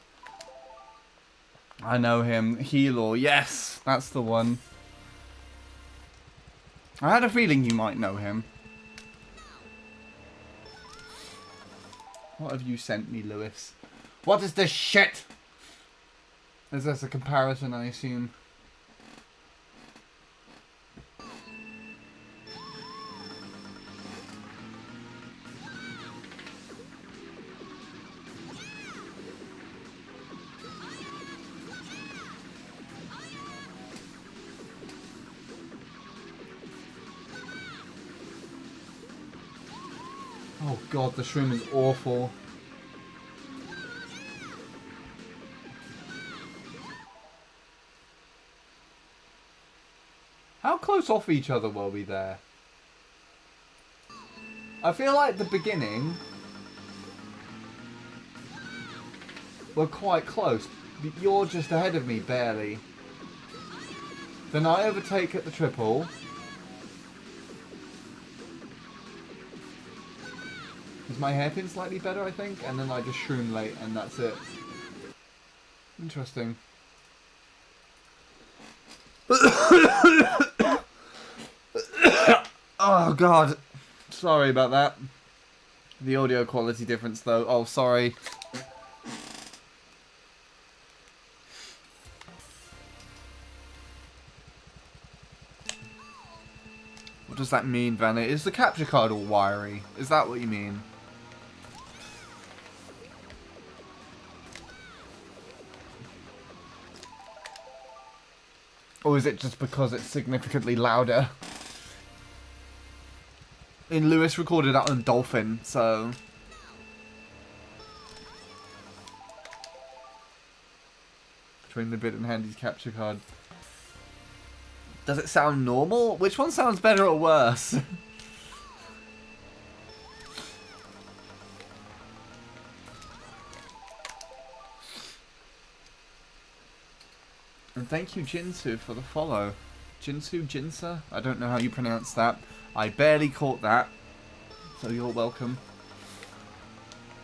[SPEAKER 1] I know him. Healor. Yes, that's the one. I had a feeling you might know him. What have you sent me, Lewis? What is this shit? Is this a comparison, I assume? Oh god, the shroom is awful. How close close off each other were we there? I feel like the beginning we're quite close. You're just ahead of me, barely. Then I overtake at the triple. Is my hairpin slightly better, I think? And then I just shroom late, and that's it. Interesting. Oh, God. Sorry about that. The audio quality difference, though. Oh, sorry. What does that mean, Vanna? Is the capture card all wiry? Is that what you mean? Or is it just because it's significantly louder? And Lewis recorded that on Dolphin, so... Between the bit and Handy's capture card. Does it sound normal? Which one sounds better or worse? And thank you, Jinsu, for the follow. Jinsu? Jinsa? I don't know how you pronounce that. I barely caught that. So you're welcome.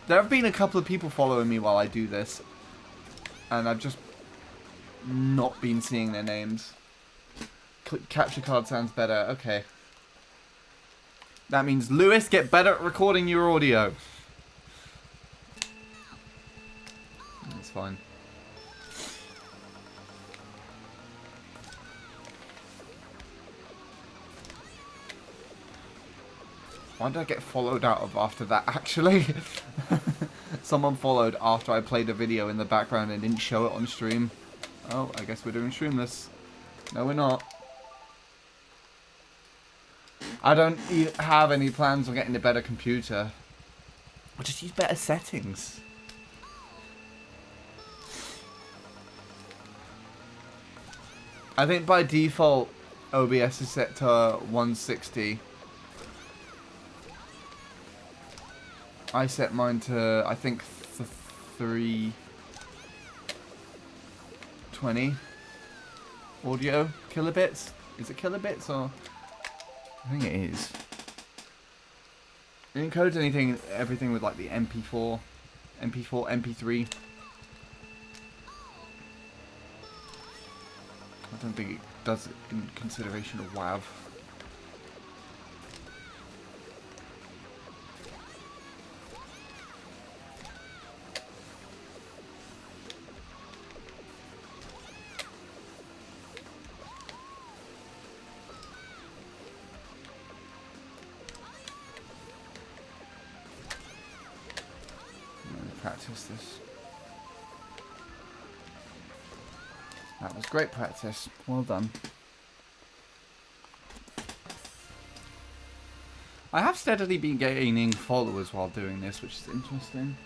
[SPEAKER 1] There have been a couple of people following me while I do this. And I've just not been seeing their names. Capture card sounds better. Okay. That means, Lewis, get better at recording your audio. That's fine. Why did I get followed out of after that, actually? Someone followed after I played a video in the background and didn't show it on stream. Oh, I guess we're doing streamless. No, we're not. I don't have any plans on getting a better computer. I'll just use better settings. I think by default, OBS is set to 160. I set mine to, I think, 320 audio kilobits. Is it kilobits or? I think it is. It encodes everything with like the MP4, MP3. I don't think it does it in consideration of WAV. Practice this. That was great practice. Well done. I have steadily been gaining followers while doing this, which is interesting.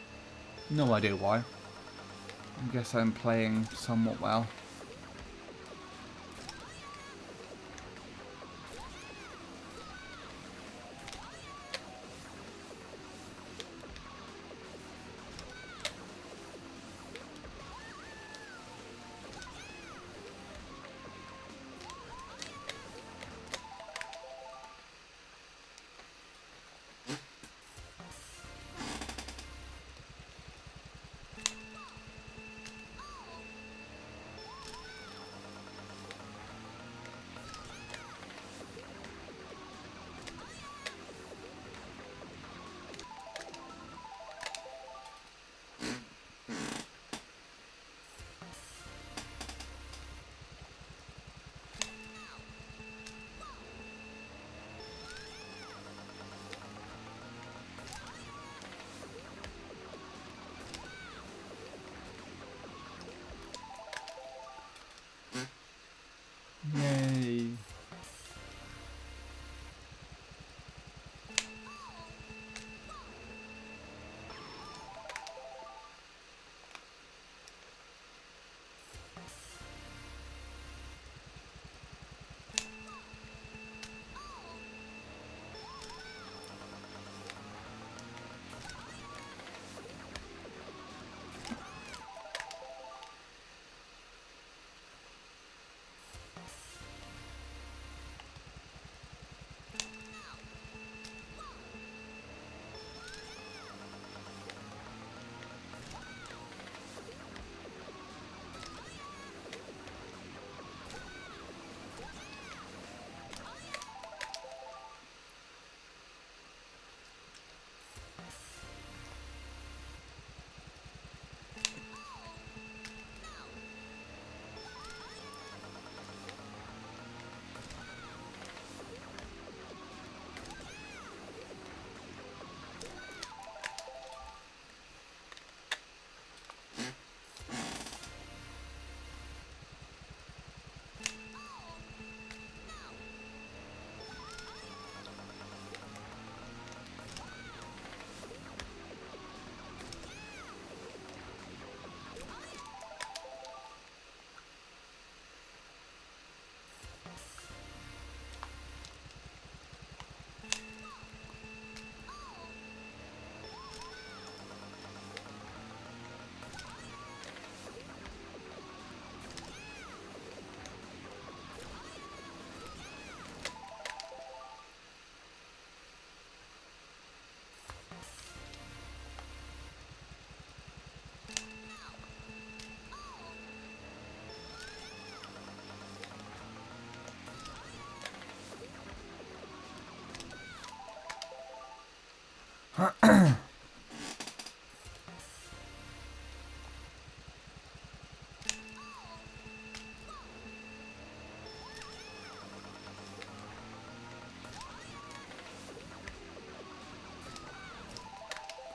[SPEAKER 1] No idea why. I guess I'm playing somewhat well.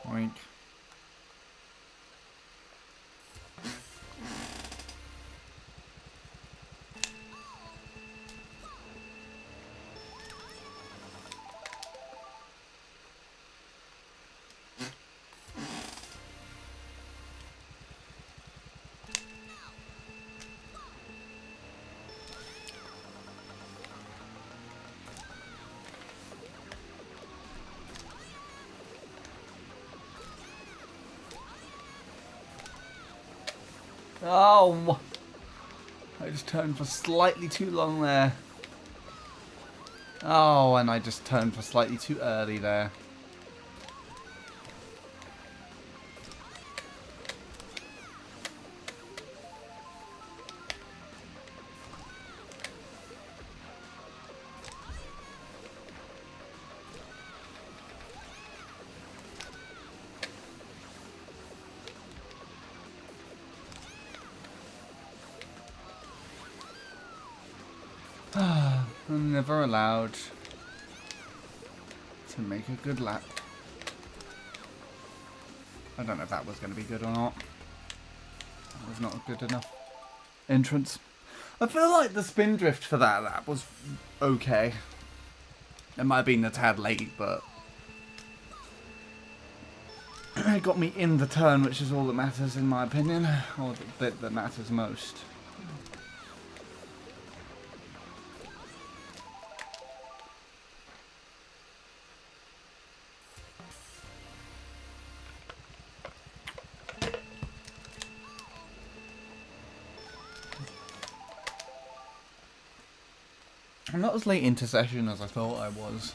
[SPEAKER 1] Oink. Oh! I just turned for slightly too long there. Oh, and I just turned for slightly too early there. I'm never allowed to make a good lap. I don't know if that was going to be good or not. That was not a good enough entrance. I feel like the spin drift for that lap was okay. It might have been a tad late, but it got me in the turn, which is all that matters in my opinion, or the bit that matters most. I'm not as late into session as I thought I was.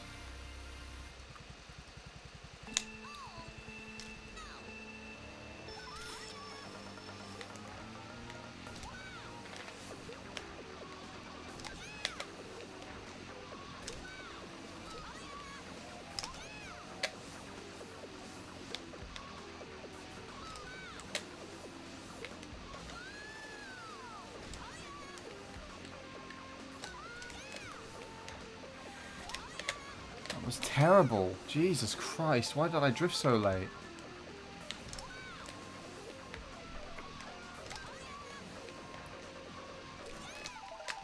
[SPEAKER 1] That was terrible. Jesus Christ, why did I drift so late?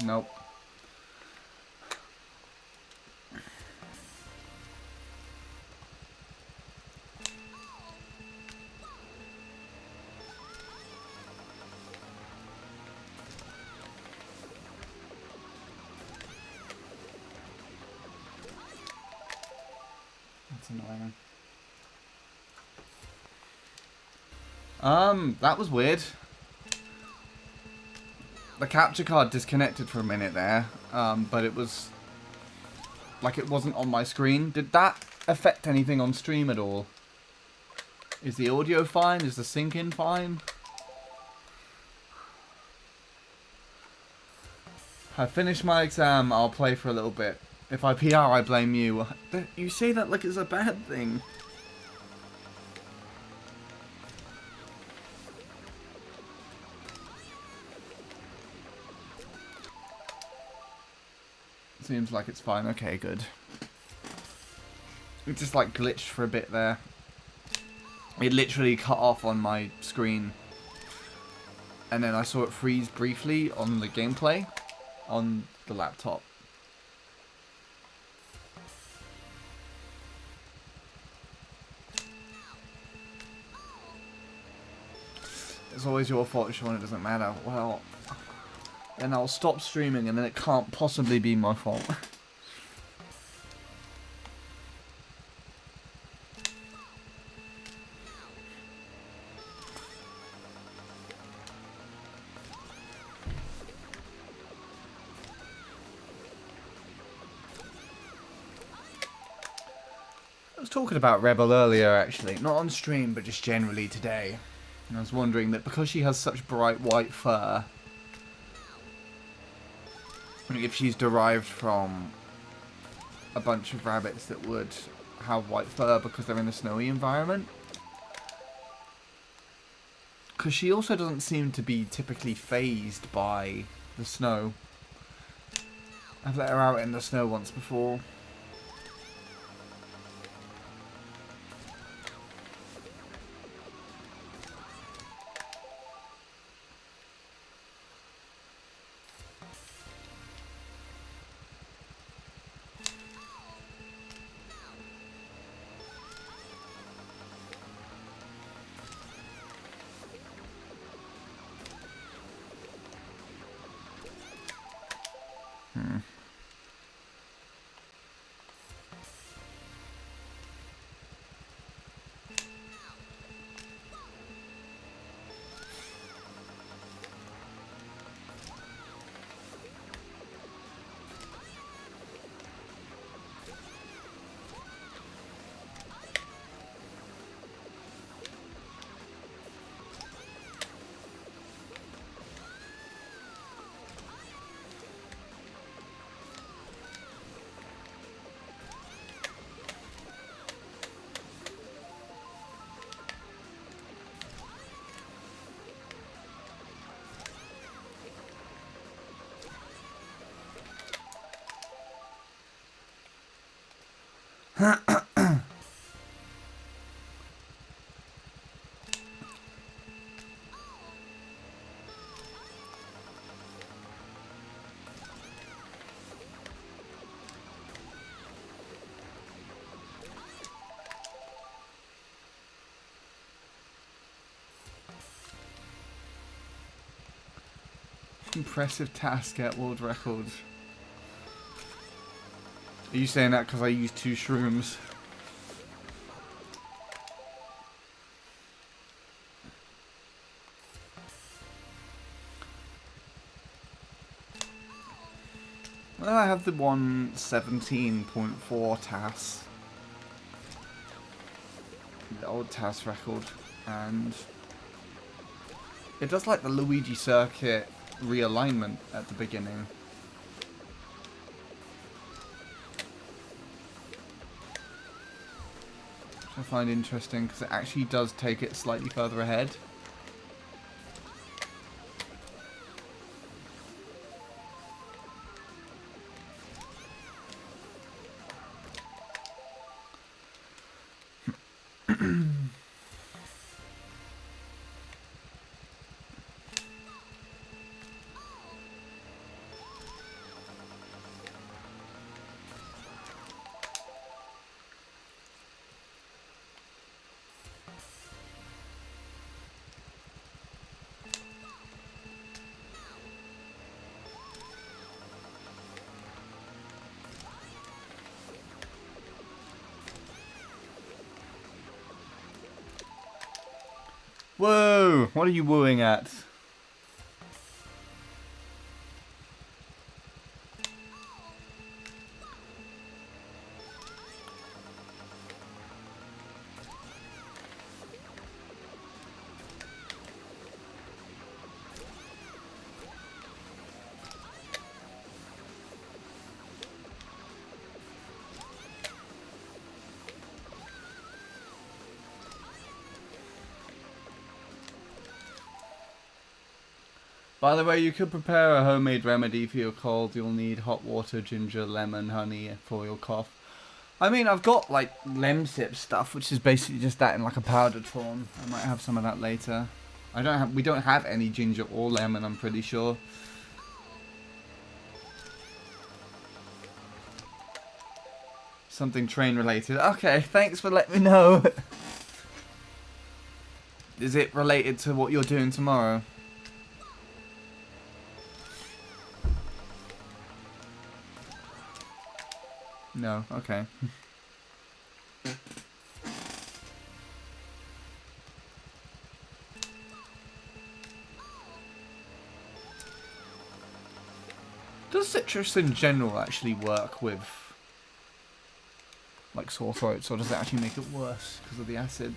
[SPEAKER 1] Nope. That's annoying. That was weird. The capture card disconnected for a minute there, but it was like it wasn't on my screen. Did that affect anything on stream at all? Is the audio fine? Is the sync in fine? I finished my exam, I'll play for a little bit. If I PR, I blame you. You say that like it's a bad thing. Seems like it's fine. Okay, good. It just like glitched for a bit there. It literally cut off on my screen. And then I saw it freeze briefly on the gameplay on the laptop. It's always your fault, Sean, it doesn't matter. Well, then I'll stop streaming and then it can't possibly be my fault. I was talking about Rebel earlier, actually. Not on stream, but just generally today. And I was wondering that because she has such bright white fur, if she's derived from a bunch of rabbits that would have white fur because they're in a snowy environment. Because she also doesn't seem to be typically fazed by the snow. I've let her out in the snow once before. Impressive task at world record. Are you saying that because I used 2 shrooms? Well, I have the 117.4 TAS. The old TAS record. And it does like the Luigi circuit realignment at the beginning. Which I find interesting because it actually does take it slightly further ahead. Whoa! What are you wooing at? By the way, you could prepare a homemade remedy for your cold. You'll need hot water, ginger, lemon, honey for your cough. I mean, I've got like Lemsip stuff, which is basically just that in like a powdered form. I might have some of that later. We don't have any ginger or lemon, I'm pretty sure. Something train related. Okay, thanks for letting me know. Is it related to what you're doing tomorrow? No, okay. Does citrus in general actually work with like sore throats, or does it actually make it worse because of the acid?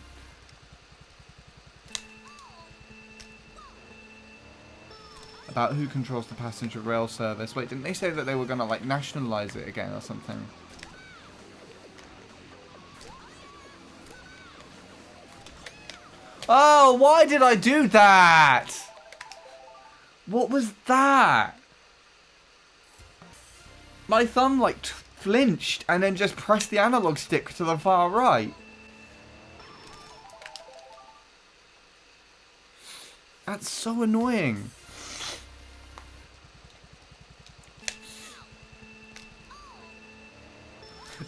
[SPEAKER 1] About who controls the passenger rail service. Wait, didn't they say that they were gonna like nationalize it again or something? Oh, why did I do that? What was that? My thumb, like, flinched and then just pressed the analog stick to the far right. That's so annoying.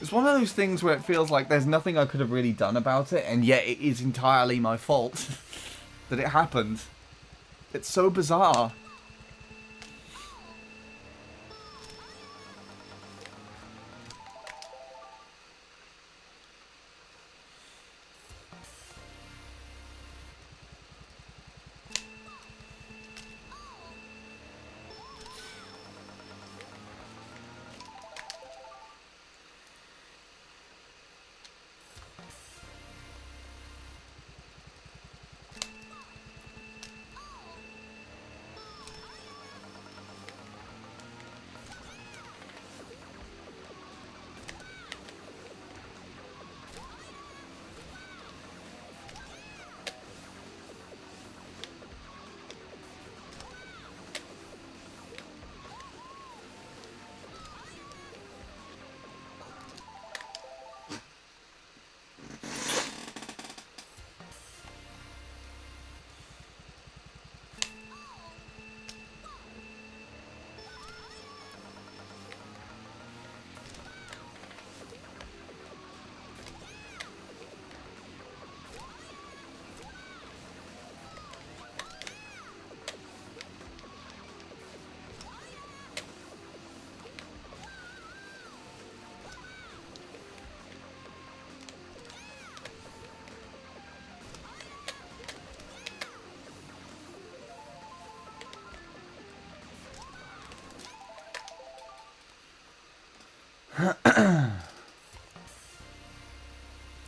[SPEAKER 1] It's one of those things where it feels like there's nothing I could have really done about it, and yet it is entirely my fault that it happened. It's so bizarre.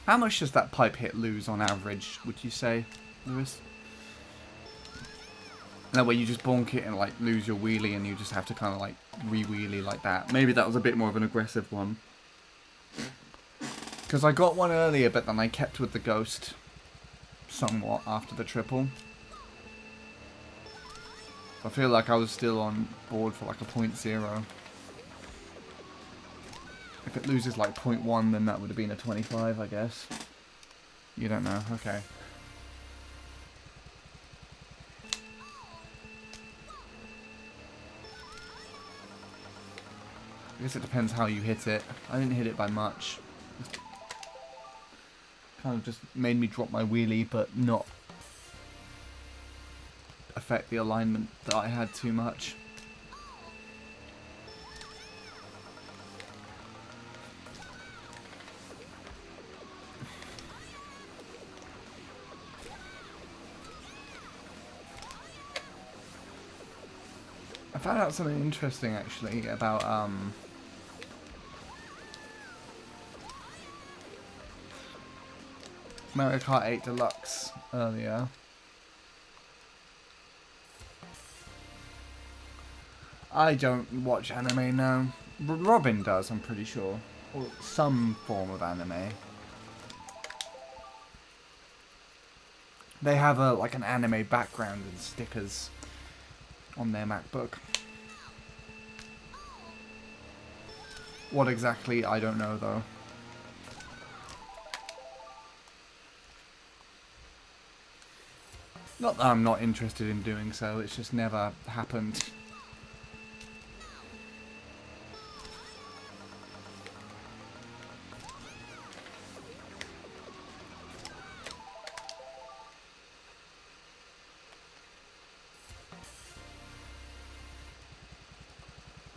[SPEAKER 1] How much does that pipe hit lose on average, would you say, Lewis? That way you just bonk it and like lose your wheelie and you just have to kind of like re-wheelie like that. Maybe that was a bit more of an aggressive one. Because I got one earlier, but then I kept with the ghost somewhat after the triple. I feel like I was still on board for like a 0.0. If it loses like 0.1, then that would have been a 25, I guess. You don't know, okay. I guess it depends how you hit it. I didn't hit it by much. It kind of just made me drop my wheelie, but not affect the alignment that I had too much. I found out something interesting actually about Mario Kart 8 Deluxe earlier. I don't watch anime now. Robin does, I'm pretty sure. Or some form of anime. They have like an anime background and stickers on their MacBook. What exactly, I don't know though. Not that I'm not interested in doing so, it's just never happened.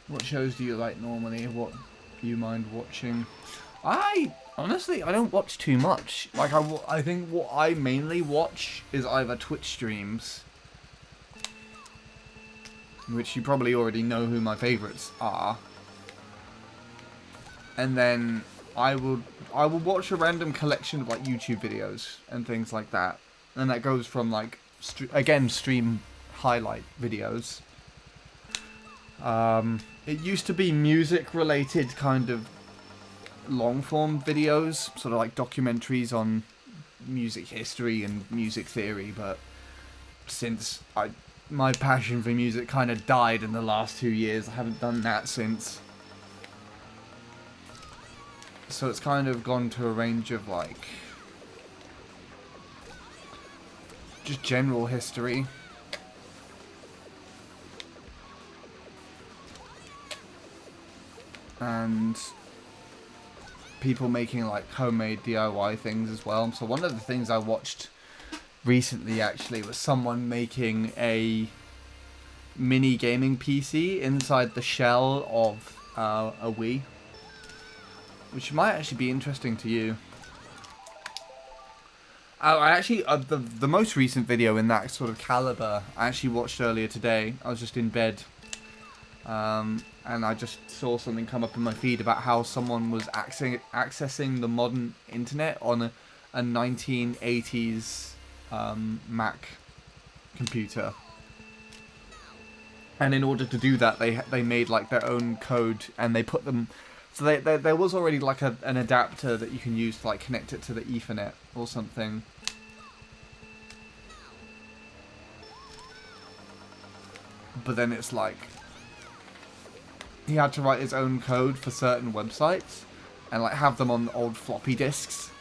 [SPEAKER 1] What shows do you like normally? What do you mind watching? Honestly, I don't watch too much. Like, I think what I mainly watch is either Twitch streams, which you probably already know who my favourites are, and then I will watch a random collection of like YouTube videos and things like that, and that goes from like stream highlight videos. It used to be music-related kind of long-form videos, sort of like documentaries on music history and music theory, but since my passion for music kind of died in the last 2 years, I haven't done that since. So it's kind of gone to a range of like just general history. And people making like homemade DIY things as well. So one of the things I watched recently actually was someone making a mini gaming PC inside the shell of a Wii, which might actually be interesting to you. I actually, the most recent video in that sort of caliber, I actually watched earlier today. I was just in bed, and I just saw something come up in my feed about how someone was accessing the modern internet on a 1980s Mac computer. And in order to do that, they made like their own code, and they put them. So there was already like an adapter that you can use to like connect it to the Ethernet or something. But then it's like he had to write his own code for certain websites and like have them on old floppy disks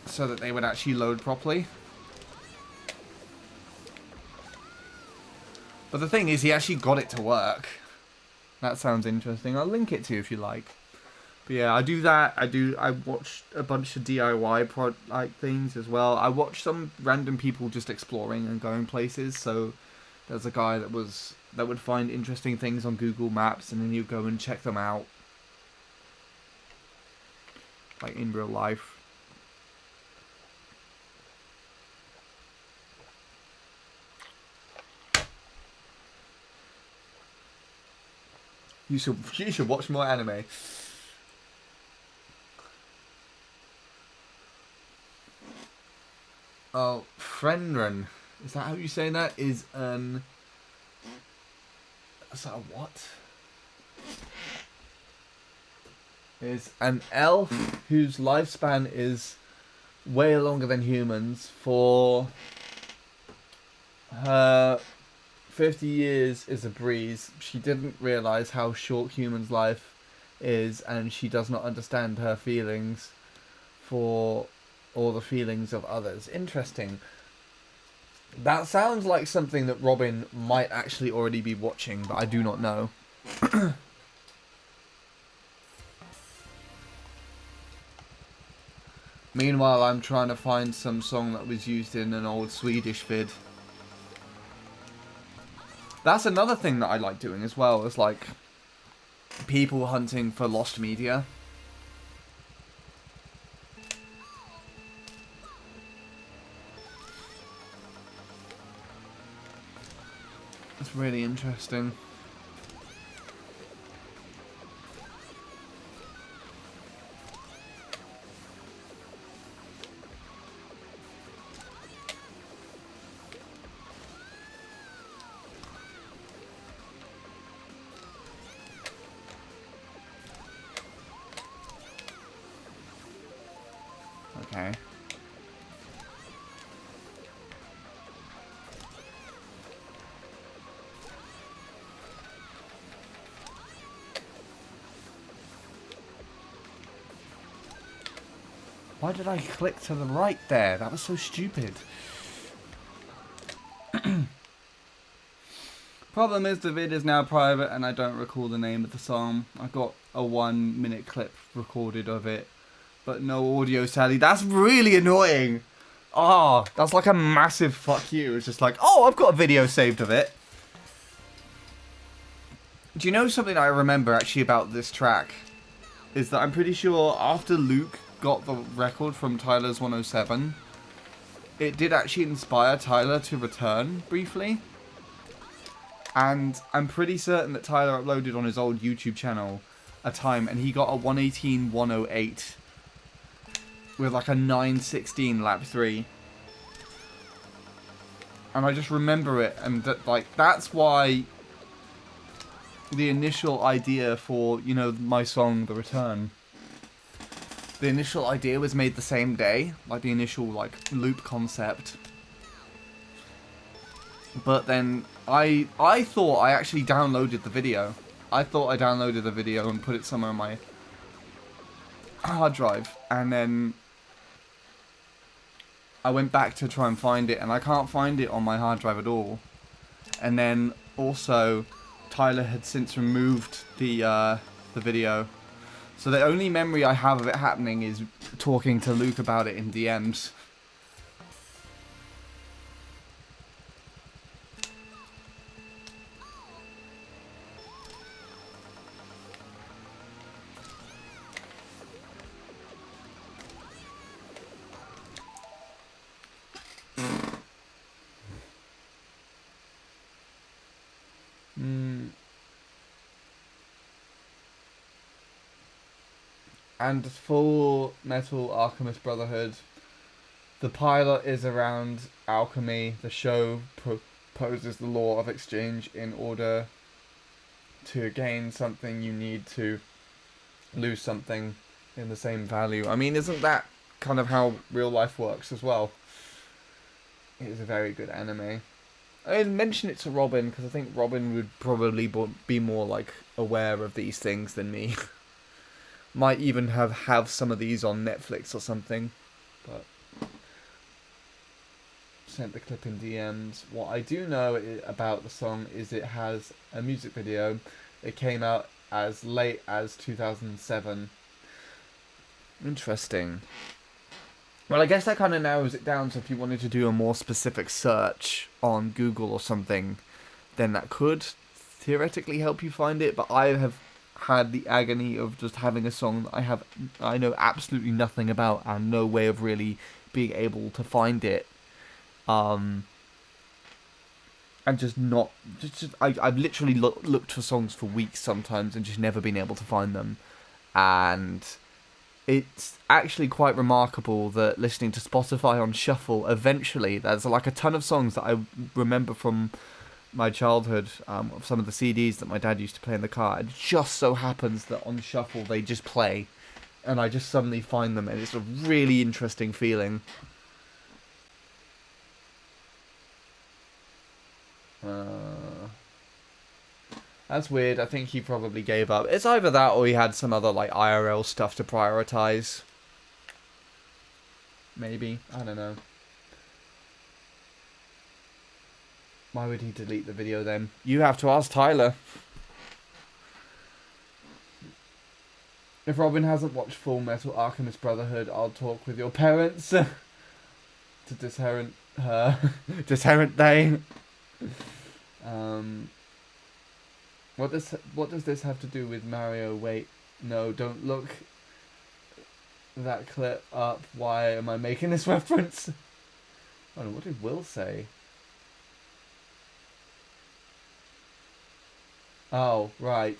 [SPEAKER 1] so that they would actually load properly. But the thing is, he actually got it to work. That sounds interesting. I'll link it to you if you like. But yeah, I do that. I watch a bunch of DIY like things as well. I watch some random people just exploring and going places. So there's a guy that would find interesting things on Google Maps, and then you go and check them out, like in real life. You should watch more anime. Oh, Frenren. Is that how you say that? Is that a what? Is an elf whose lifespan is way longer than humans. For her 50 years is a breeze. She didn't realise how short humans' life is, and she does not understand her feelings for all the feelings of others. Interesting. That sounds like something that Robin might actually already be watching, but I do not know. Meanwhile, I'm trying to find some song that was used in an old Swedish vid. That's another thing that I like doing as well, is like people hunting for lost media. It's really interesting. Okay. Why did I click to the right there? That was so stupid. Problem is, the vid is now private and I don't recall the name of the song. I got a 1-minute clip recorded of it, but no audio, sadly. That's really annoying. Oh, that's like a massive fuck you. It's just like, oh, I've got a video saved of it. Do you know something I remember actually about this track? Is that I'm pretty sure after Luke got the record from Tyler's 107, it did actually inspire Tyler to return briefly. And I'm pretty certain that Tyler uploaded on his old YouTube channel a time, and he got a 1:18.108 with like a 9:16 lap 3. And I just remember it, and that, like, that's why the initial idea for, you know, my song The Return the initial idea was made the same day, like the initial like loop concept. But then I thought I actually downloaded the video. I thought I downloaded the video and put it somewhere on my hard drive, and then I went back to try and find it, and I can't find it on my hard drive at all. And then also, Tyler had since removed the video, so the only memory I have of it happening is talking to Luke about it in DMs. And Full Metal Alchemist Brotherhood. The pilot is around alchemy. The show proposes the law of exchange. In order to gain something, you need to lose something in the same value. I mean, isn't that kind of how real life works as well? It is a very good anime. I mention it to Robin because I think Robin would probably be more like aware of these things than me. Might even have some of these on Netflix or something, but sent the clip in DMs. What I do know about the song is it has a music video. It came out as late as 2007. Interesting. Well, I guess that kind of narrows it down, so if you wanted to do a more specific search on Google or something, then that could theoretically help you find it, but I have had the agony of just having a song that I know absolutely nothing about and no way of really being able to find it, and just not I've literally looked for songs for weeks sometimes and just never been able to find them. And it's actually quite remarkable that listening to Spotify on shuffle, eventually there's like a ton of songs that I remember from my childhood, of some of the CDs that my dad used to play in the car. It just so happens that on shuffle they just play, and I just suddenly find them, and it's a really interesting feeling. That's weird. I think he probably gave up. It's either that or he had some other like IRL stuff to prioritize. Maybe. I don't know. Why would he delete the video then? You have to ask Tyler. If Robin hasn't watched Full Metal Alchemist Brotherhood, I'll talk with your parents to disherent her. Disherent they. What does this have to do with Mario? Wait, no, don't look that clip up. Why am I making this reference? Oh, what did Will say? Oh, right.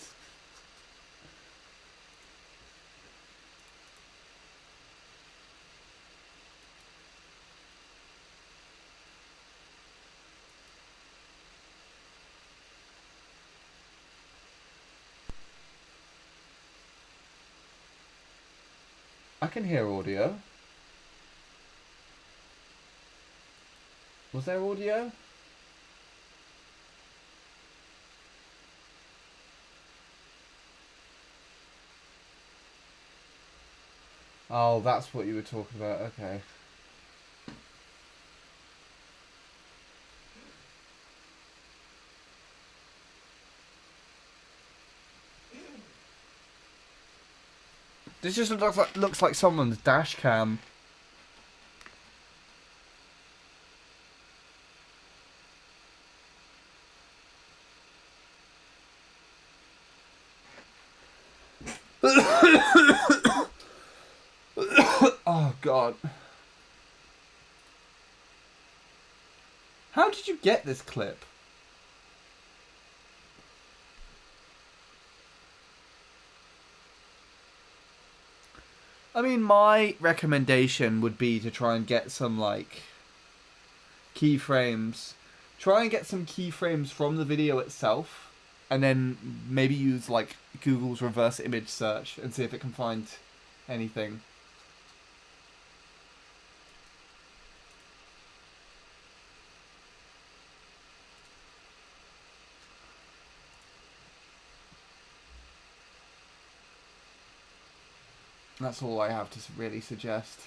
[SPEAKER 1] I can hear audio. Was there audio? Oh, that's what you were talking about. Okay. This just looks like someone's dash cam. Oh God. How did you get this clip? I mean, my recommendation would be to try and get some, like, keyframes. Try and get some keyframes from the video itself, and then maybe use, like, Google's reverse image search and see if it can find anything. That's all I have to really suggest.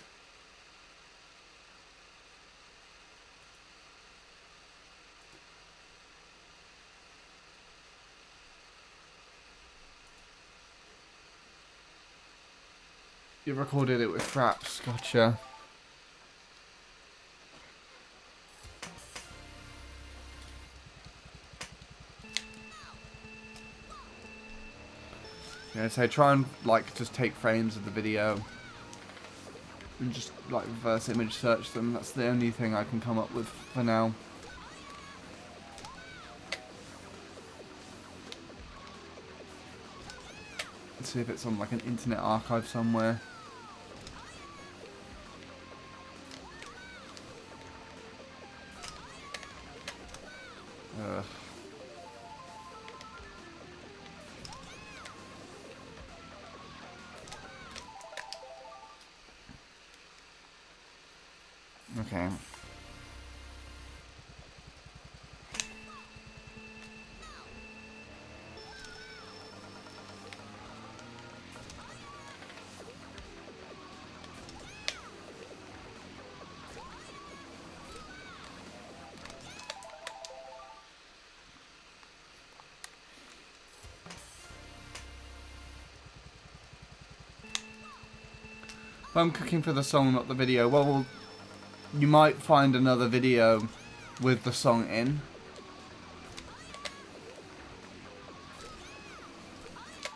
[SPEAKER 1] You recorded it with Fraps, gotcha. Yeah, so try and like just take frames of the video and just like reverse image search them. That's the only thing I can come up with for now. Let's see if it's on like an internet archive somewhere. Okay. If I'm cooking for the song, not the video, well, you might find another video with the song in.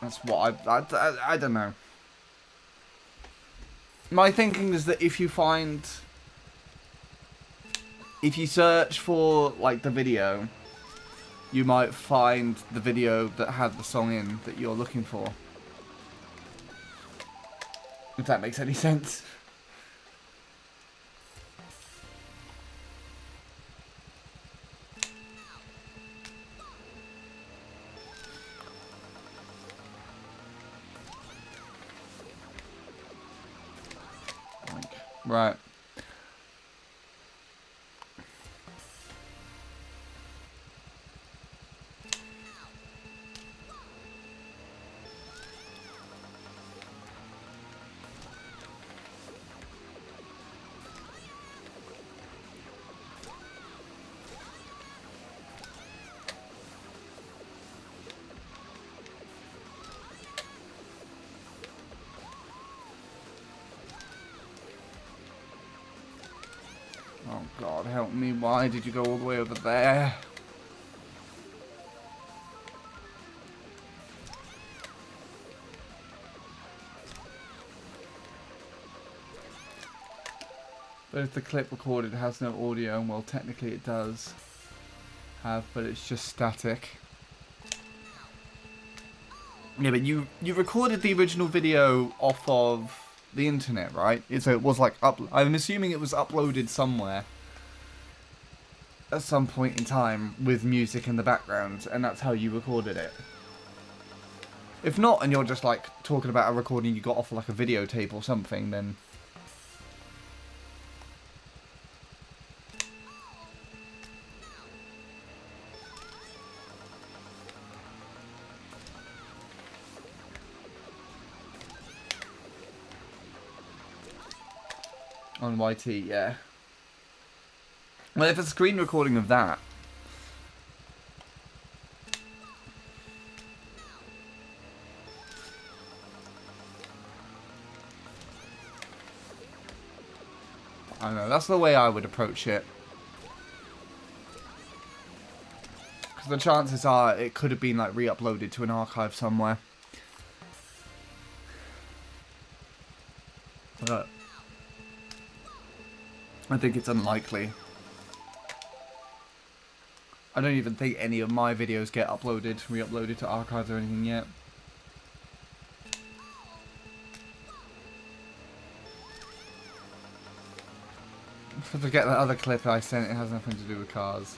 [SPEAKER 1] That's what I don't know. My thinking is that if you search for like the video, you might find the video that had the song in that you're looking for. If that makes any sense. Right. Oh God, help me. Why did you go all the way over there? But if the clip recorded has no audio, well, technically it does have, but it's just static. Yeah, but you recorded the original video off of the internet, right? So it was like I'm assuming it was uploaded somewhere at some point in time with music in the background, and that's how you recorded it. If not, and you're just like talking about a recording you got off of like a videotape or something, then on YT, yeah. Well, if it's a screen recording of that, I don't know, that's the way I would approach it. Because the chances are it could have been like re-uploaded to an archive somewhere. But I think it's unlikely. I don't even think any of my videos get uploaded, re-uploaded to archives or anything yet. Forget that other clip I sent, it has nothing to do with cars.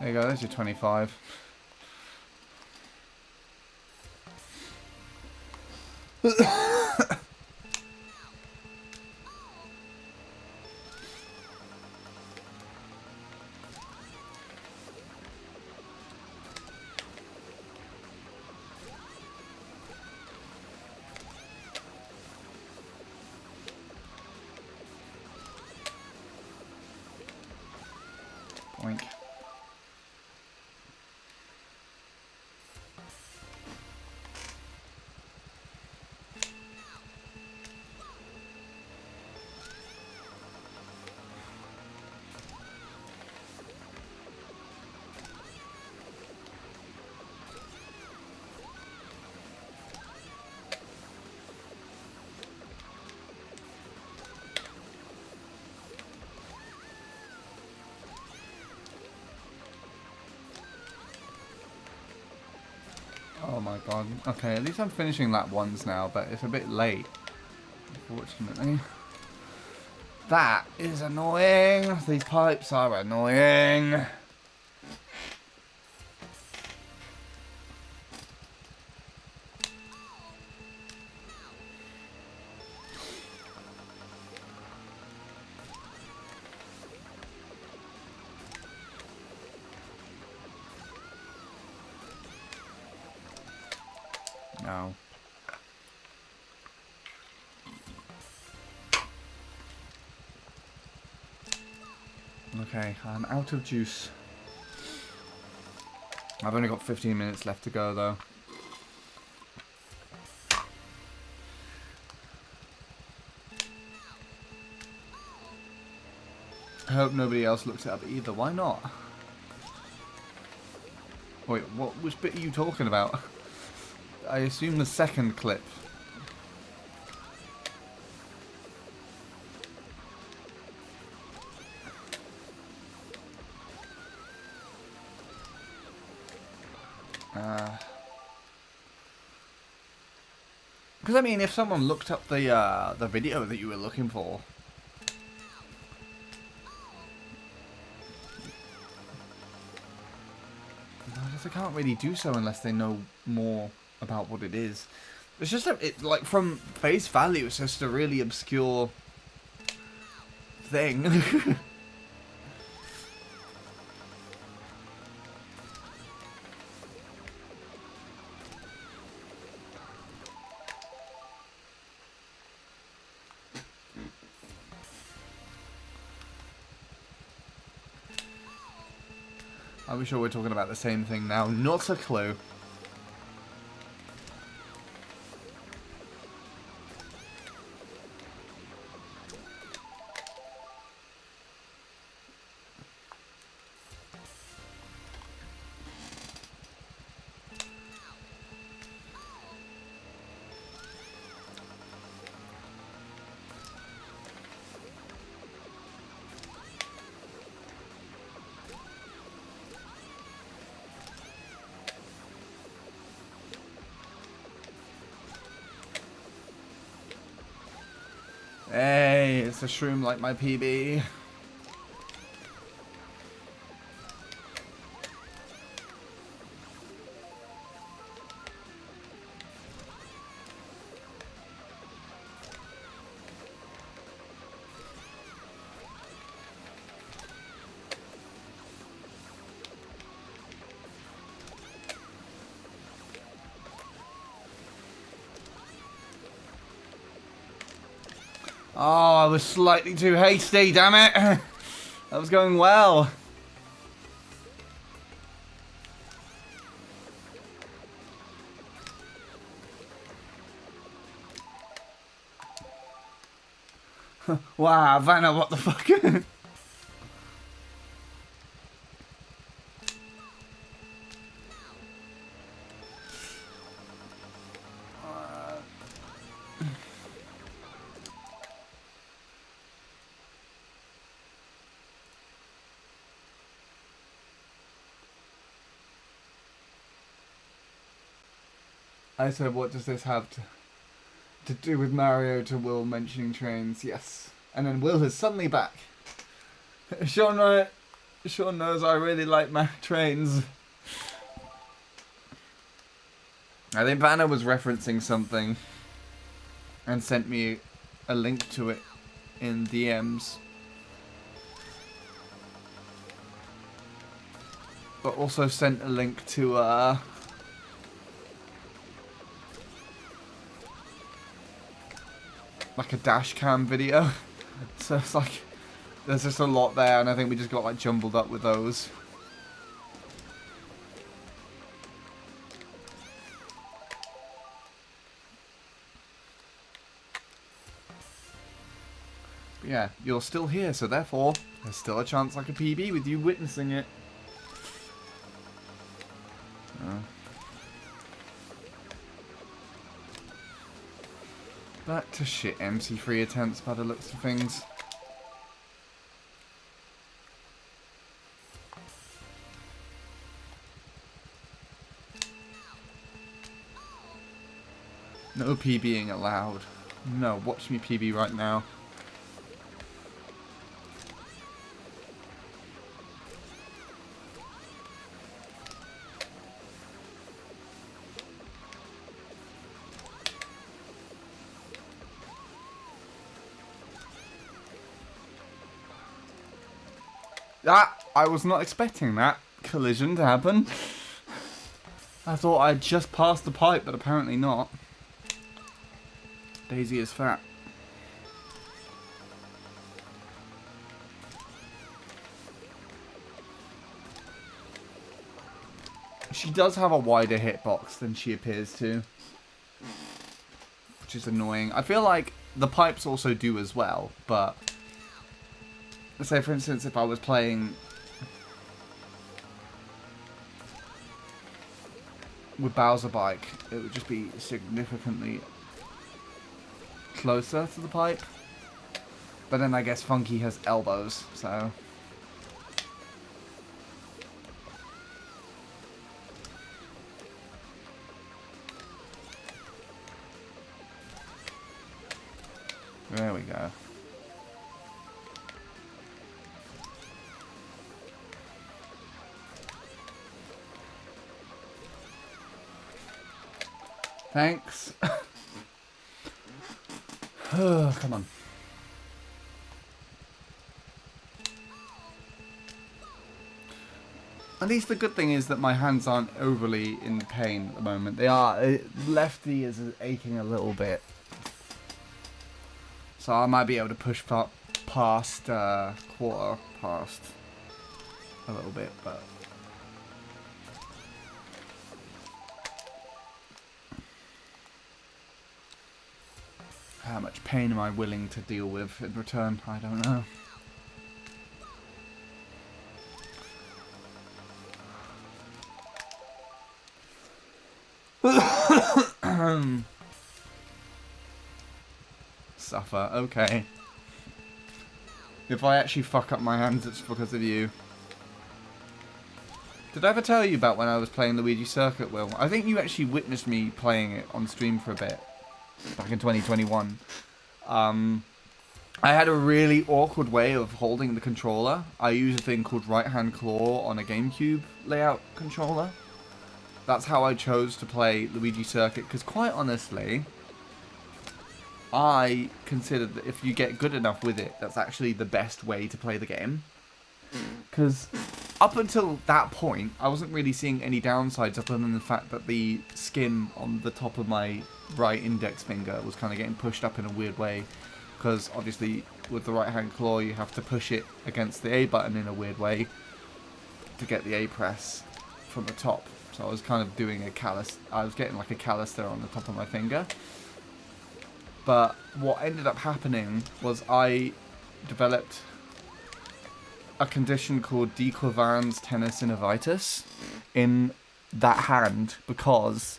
[SPEAKER 1] There you go, there's your 25. Boink. Oh my god. Okay, at least I'm finishing lap 1s now, but it's a bit late, unfortunately. That is annoying. These pipes are annoying. No. Okay, I'm out of juice. I've only got 15 minutes left to go, though. I hope nobody else looks it up either. Why not? Wait, which bit are you talking about? I assume the second clip. Because I mean, if someone looked up the video that you were looking for, I guess I can't really do so unless they know more about what it is. It's just like from face value, it's just a really obscure thing. Are we sure we're talking about the same thing now? Not a clue. Hey, it's a shroom like my PB. Oh, I was slightly too hasty, damn it. That was going well. Wow, Vanna, what the fuck? I said, what does this have to do with Mario to Will mentioning trains? Yes. And then Will is suddenly back. Genre Sean knows I really like Mac trains. I think Vanna was referencing something and sent me a link to it in DMs. But also sent a link to like a dash cam video. So it's like there's just a lot there, and I think we just got like jumbled up with those. But yeah, you're still here, so therefore there's still a chance I could PB with you witnessing it. Back to shit MC3 attempts by the looks of things. No PBing allowed. No, watch me PB right now. I was not expecting that collision to happen. I thought I'd just passed the pipe, but apparently not. Daisy is fat. She does have a wider hitbox than she appears to, which is annoying. I feel like the pipes also do as well, but say for instance if I was playing with Bowser Bike, it would just be significantly closer to the pipe. But then I guess Funky has elbows, so there we go. Thanks. Oh, come on. At least the good thing is that my hands aren't overly in pain at the moment. They are. Lefty is aching a little bit. So I might be able to push past, quarter past a little bit, but how much pain am I willing to deal with in return? I don't know. Suffer, okay. If I actually fuck up my hands, it's because of you. Did I ever tell you about when I was playing Luigi Circuit, Will? I think you actually witnessed me playing it on stream for a bit. Back in 2021. I had a really awkward way of holding the controller. I use a thing called right-hand claw on a GameCube layout controller. That's how I chose to play Luigi Circuit, because quite honestly, I consider that if you get good enough with it, that's actually the best way to play the game. Because up until that point, I wasn't really seeing any downsides other than the fact that the skin on the top of my right index finger was kind of getting pushed up in a weird way. Because obviously with the right hand claw you have to push it against the A button in a weird way to get the A press from the top. So I was kind of doing a callus, I was getting like a callus there on the top of my finger. But what ended up happening was I developed a condition called de Quervain's tendinitis in that hand because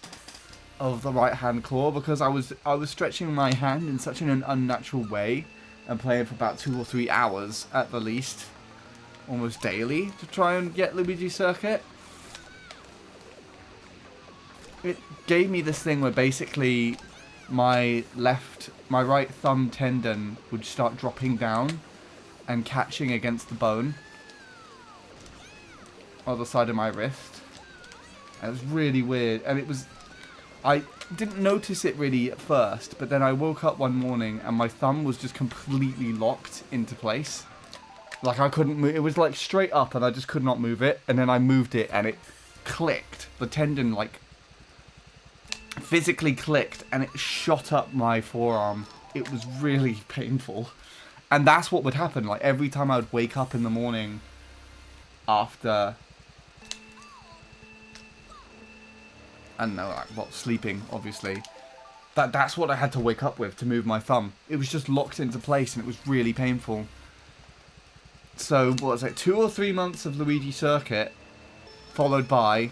[SPEAKER 1] of the right hand claw, because I was stretching my hand in such an unnatural way and playing for about 2 or 3 hours at the least, almost daily, to try and get Luigi Circuit. It gave me this thing where basically my right thumb tendon would start dropping down and catching against the bone. other side of my wrist. And it was really weird. And it was... I didn't notice it really at first, but then I woke up one morning and my thumb was just completely locked into place. Like I couldn't move. It was like straight up and I just could not move it. And then I moved it and it clicked. The tendon like physically clicked and it shot up my forearm. It was really painful. And that's what would happen. Like every time I would wake up in the morning after... I don't know, like, well, sleeping, obviously. That's what I had to wake up with to move my thumb. It was just locked into place and it was really painful. So, what was it, 2 or 3 months of Luigi Circuit, followed by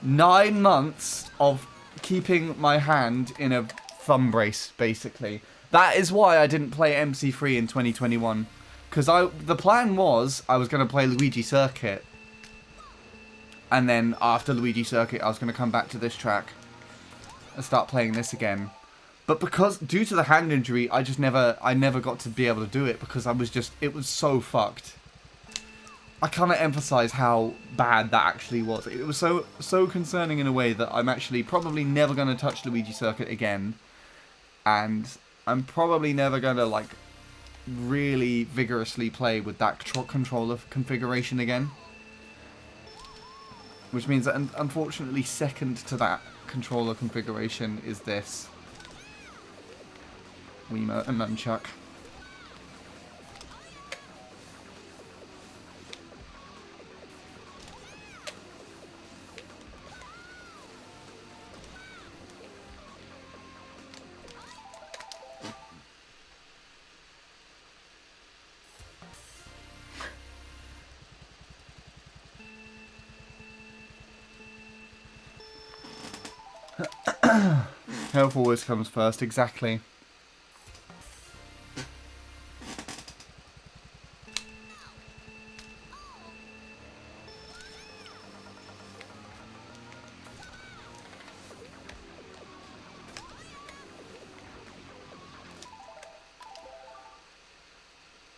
[SPEAKER 1] 9 months of keeping my hand in a thumb brace, basically. That is why I didn't play MC3 in 2021. Because the plan was I was going to play Luigi Circuit. And then after Luigi Circuit, I was going to come back to this track and start playing this again. But because, due to the hand injury, I never got to be able to do it because it was so fucked. I cannot emphasize how bad that actually was. It was so concerning in a way that I'm actually probably never going to touch Luigi Circuit again. And I'm probably never going to, like, really vigorously play with that controller configuration again. Which means that, unfortunately, second to that controller configuration is this Wiimote and Nunchuck. Health always comes first, exactly.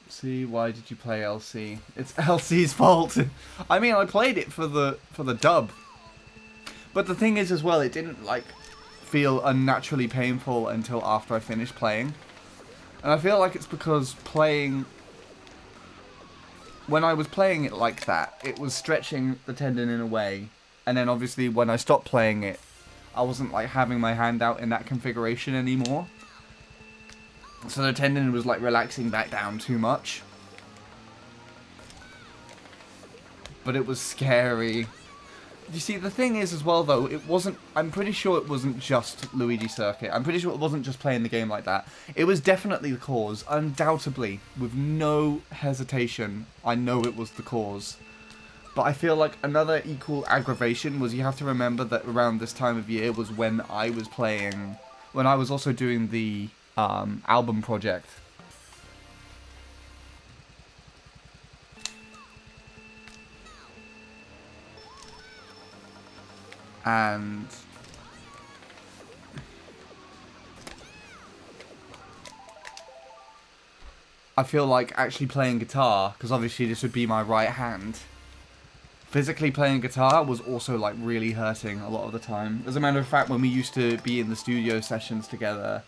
[SPEAKER 1] See, why did you play LC? It's LC's fault. I mean, I played it for the dub. But the thing is as well, it didn't like feel unnaturally painful until after I finished playing. And I feel like it's because when I was playing it like that, it was stretching the tendon in a way. And then obviously when I stopped playing it, I wasn't like having my hand out in that configuration anymore. So the tendon was like relaxing back down too much. But it was scary. You see, the thing is as well, though, I'm pretty sure it wasn't just Luigi Circuit. I'm pretty sure it wasn't just playing the game like that. It was definitely the cause, undoubtedly, with no hesitation. I know it was the cause. But I feel like another equal aggravation was you have to remember that around this time of year was when I was also doing the album project. And I feel like actually playing guitar, because obviously this would be my right hand, physically playing guitar was also like really hurting a lot of the time. As a matter of fact, when we used to be in the studio sessions together,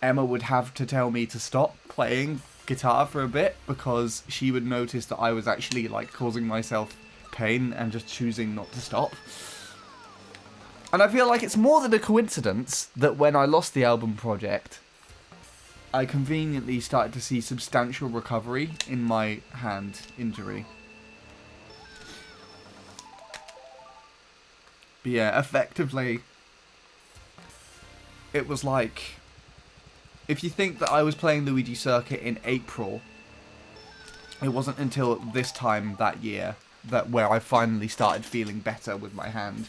[SPEAKER 1] Emma would have to tell me to stop playing guitar for a bit because she would notice that I was actually like causing myself pain and just choosing not to stop. And I feel like it's more than a coincidence that when I lost the album project, I conveniently started to see substantial recovery in my hand injury. But yeah, effectively, it was like, if you think that I was playing Luigi Circuit in April, it wasn't until this time that year where I finally started feeling better with my hand.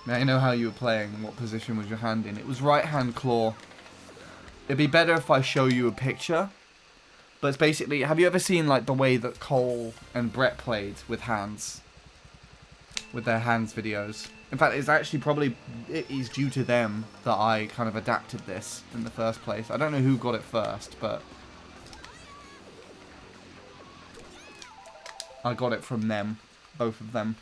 [SPEAKER 1] Now you know how you were playing, what position was your hand in. It was right hand claw. It'd be better if I show you a picture. But it's basically, have you ever seen like the way that Cole and Brett played with hands? With their hands videos. In fact, it's actually it is due to them that I kind of adapted this in the first place. I don't know who got it first, but I got it from them, both of them.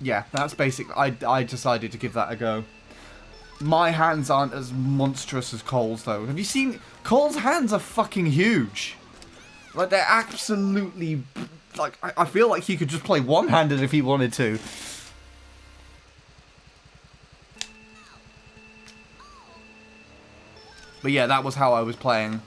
[SPEAKER 1] Yeah, that's basically. I decided to give that a go. My hands aren't as monstrous as Cole's, though. Have you seen... Cole's hands are fucking huge. Like, they're absolutely... Like, I feel like he could just play one-handed if he wanted to. But yeah, that was how I was playing.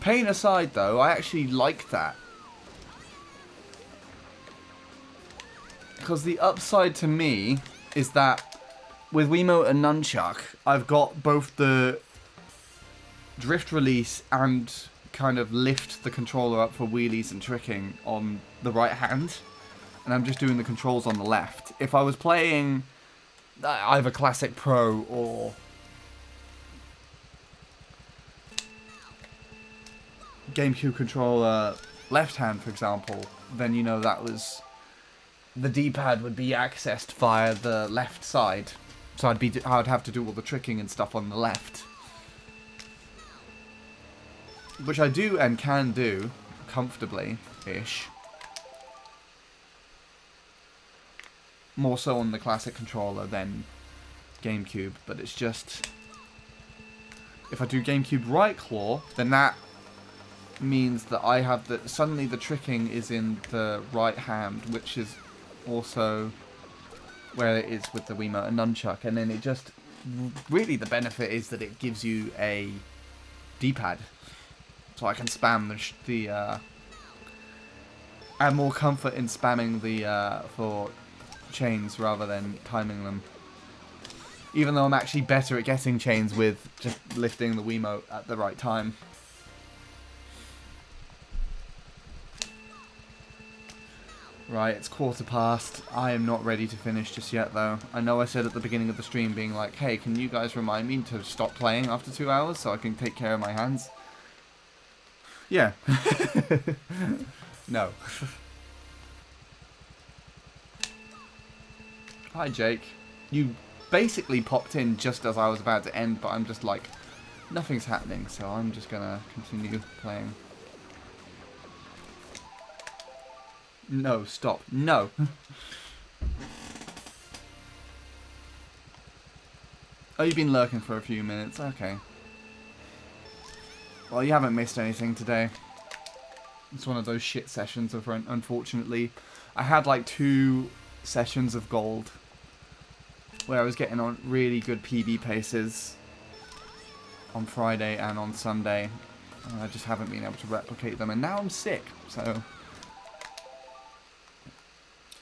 [SPEAKER 1] Pain aside, though, I actually like that. Because the upside to me is that with Wiimote and Nunchuck, I've got both the drift release and kind of lift the controller up for wheelies and tricking on the right hand. And I'm just doing the controls on the left. If I was playing either Classic Pro or GameCube controller left hand, for example, then you know that was... The D-pad would be accessed via the left side. So I'd have to do all the tricking and stuff on the left. Which I do and can do comfortably-ish. More so on the classic controller than GameCube, but it's just... If I do GameCube right claw, then that means that I have the... Suddenly the tricking is in the right hand, which is also where it is with the Wiimote and Nunchuck, and then it just... Really the benefit is that it gives you a D-pad. So I can spam the add more comfort in spamming the for chains rather than timing them. Even though I'm actually better at getting chains with just lifting the Wiimote at the right time. Right, it's 1:15. I am not ready to finish just yet, though. I know I said at the beginning of the stream being like, hey, can you guys remind me to stop playing after 2 hours so I can take care of my hands? Yeah. No. Hi, Jake. You basically popped in just as I was about to end, but I'm just like, nothing's happening, so I'm just gonna continue playing. No, stop. No. Oh, you've been lurking for a few minutes. Okay. Well, you haven't missed anything today. It's one of those shit sessions, unfortunately. I had like 2 sessions of gold where I was getting on really good PB paces on Friday and on Sunday. And I just haven't been able to replicate them. And now I'm sick, so...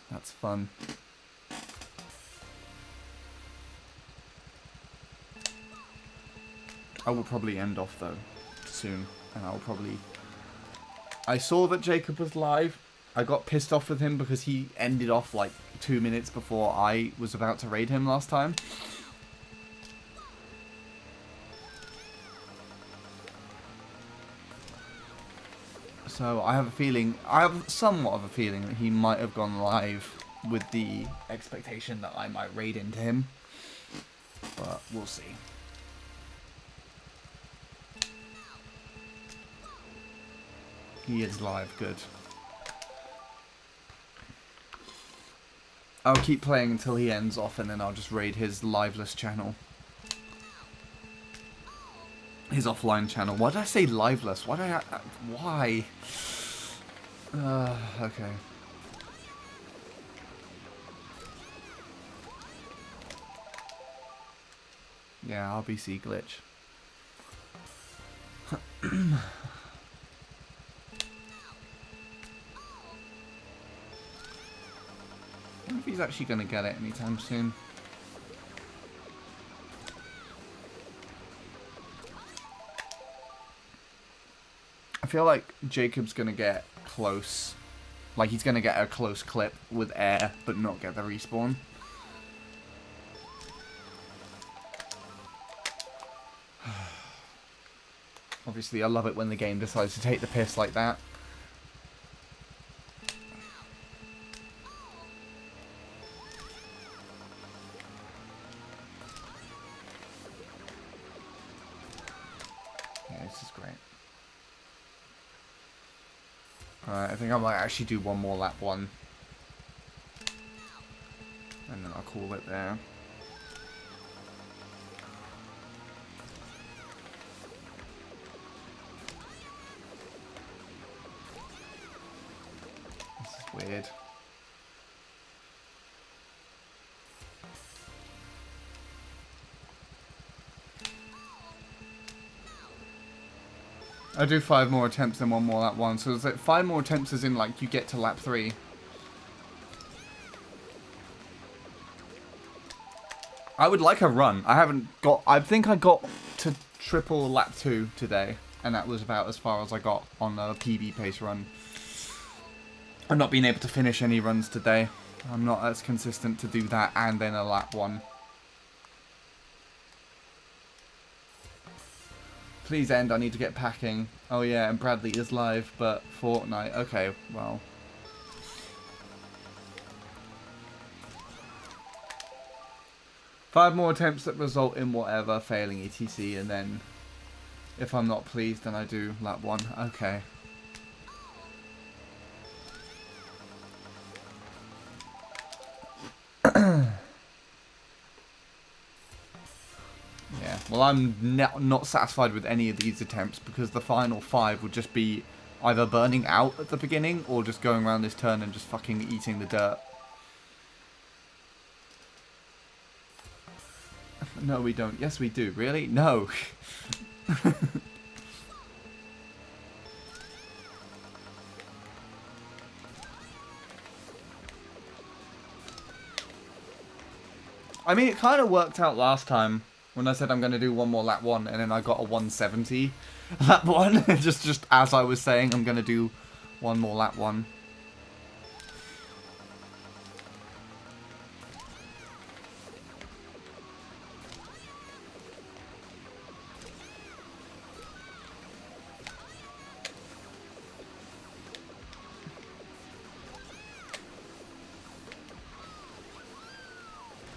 [SPEAKER 1] That's fun. I will probably end off, though, soon. And I'll probably... I saw that Jacob was live. I got pissed off with him because he ended off, like, 2 minutes before I was about to raid him last time. So I have a feeling, I have somewhat of a feeling that he might have gone live with the expectation that I might raid into him. But we'll see. He is live, good. I'll keep playing until he ends off and then I'll just raid his liveless channel. His offline channel. Why did I say liveless? Why did I... Why? Okay. Yeah, RBC glitch. I wonder if he's actually going to get it anytime soon. I feel like Jacob's going to get close. Like, he's going to get a close clip with air, but not get the respawn. Obviously, I love it when the game decides to take the piss like that. Alright, I think I might actually do one more lap 1. And then I'll call it there. This is weird. I do 5 more attempts than 1 more lap 1, so it's like 5 more attempts as in like you get to lap 3. I would like a run. I think I got to triple lap 2 today, and that was about as far as I got on a PB pace run. I've not been able to finish any runs today. I'm not as consistent to do that and then a lap 1. Please end, I need to get packing. Oh yeah, and Bradley is live, but Fortnite. Okay, well. Five more attempts that result in whatever, failing etc, and then if I'm not pleased, then I do lap 1. Okay. Yeah, well I'm not satisfied with any of these attempts because the final 5 would just be either burning out at the beginning or just going around this turn and just fucking eating the dirt. No, we don't. Yes, we do. Really? No. I mean, it kind of worked out last time when I said I'm going to do 1 more lap 1 and then I got a 170 lap 1. just as I was saying I'm going to do 1 more lap 1.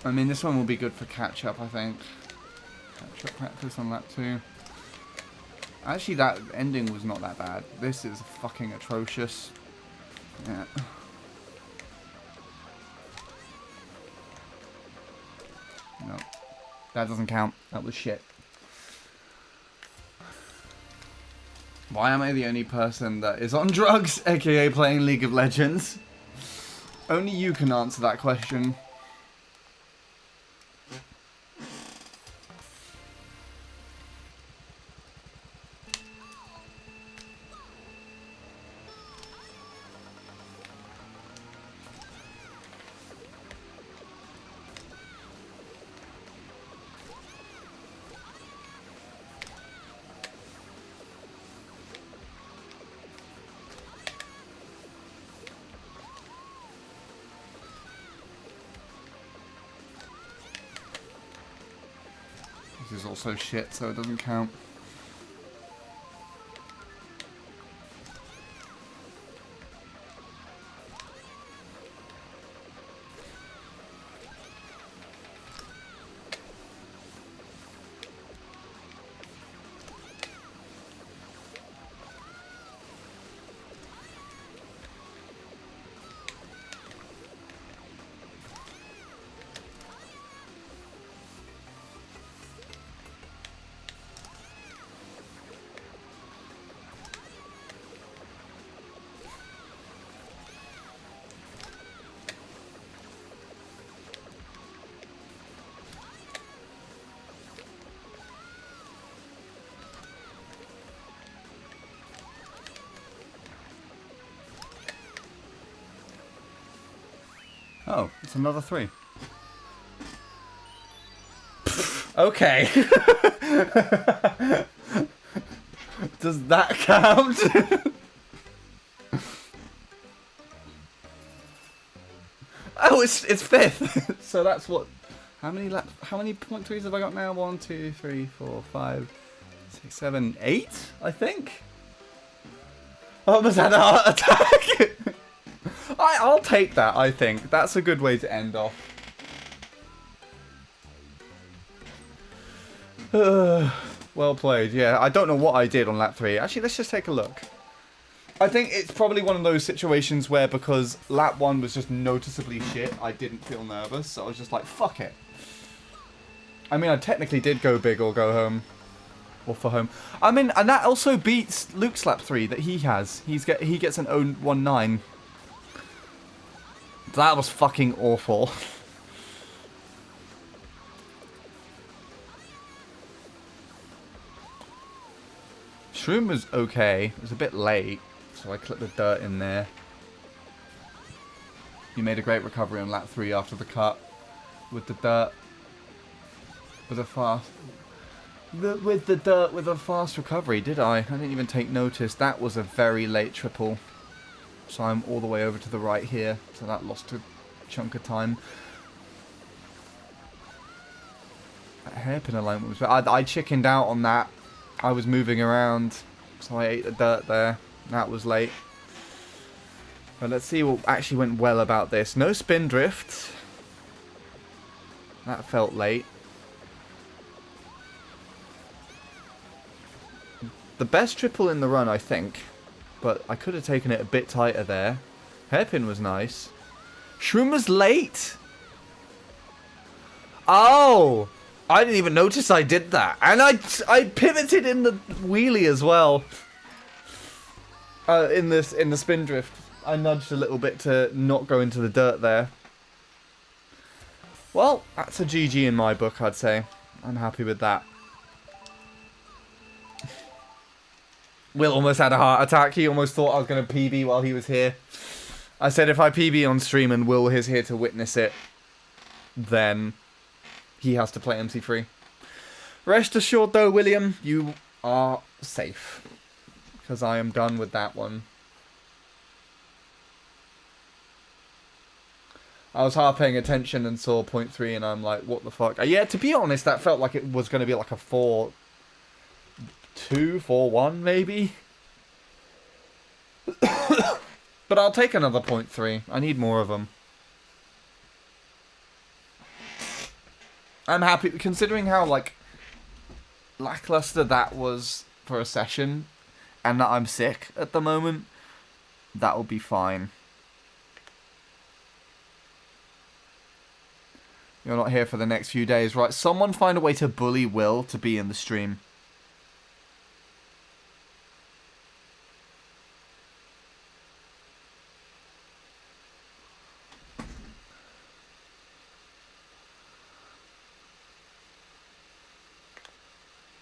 [SPEAKER 1] I mean, this one will be good for catch-up, I think. Catch-up practice on lap 2. Actually, that ending was not that bad. This is fucking atrocious. Yeah. No. That doesn't count. That was shit. Why am I the only person that is on drugs, aka playing League of Legends? Only you can answer that question. This is also shit, so it doesn't count. Oh, it's another 3. Okay. Does that count? Oh, it's 5th. So that's what? How many point 3s have I got now? 1, 2, 3, 4, 5, 6, 7, 8. I think. I almost had a heart attack. I'll take that, I think. That's a good way to end off. Well played, yeah. I don't know what I did on lap 3. Actually, let's just take a look. I think it's probably one of those situations where because lap 1 was just noticeably shit, I didn't feel nervous, so I was just like, fuck it. I mean, I technically did go big or go home. Or for home. I mean, and that also beats Luke's lap 3 that he has. He gets an 019. That was fucking awful. Shroom was okay. It was a bit late, so I clipped the dirt in there. You made a great recovery on lap 3 after the cut with the dirt. With a fast... With the dirt with a fast recovery, did I? I didn't even take notice. That was a very late triple. So I'm all the way over to the right here. So that lost a chunk of time. That hairpin alignment was... I chickened out on that. I was moving around. So I ate the dirt there. That was late. But let's see what actually went well about this. No spin drift. That felt late. The best triple in the run, I think. But I could have taken it a bit tighter there. Hairpin was nice. Shroom was late! Oh! I didn't even notice I did that. And I pivoted in the wheelie as well. In the spin drift. I nudged a little bit to not go into the dirt there. Well, that's a GG in my book, I'd say. I'm happy with that. Will almost had a heart attack. He almost thought I was going to PB while he was here. I said if I PB on stream and Will is here to witness it, then he has to play MC3. Rest assured though, William, you are safe. Because I am done with that one. I was half paying attention and saw 0.3 and I'm like, what the fuck? Yeah, to be honest, that felt like it was going to be like a 4-2, 4-1 maybe. But I'll take another 0.3. I need more of them. I'm happy, considering how, like, lackluster that was for a session, and that I'm sick at the moment, that will be fine. You're not here for the next few days, right? Someone find a way to bully Will to be in the stream.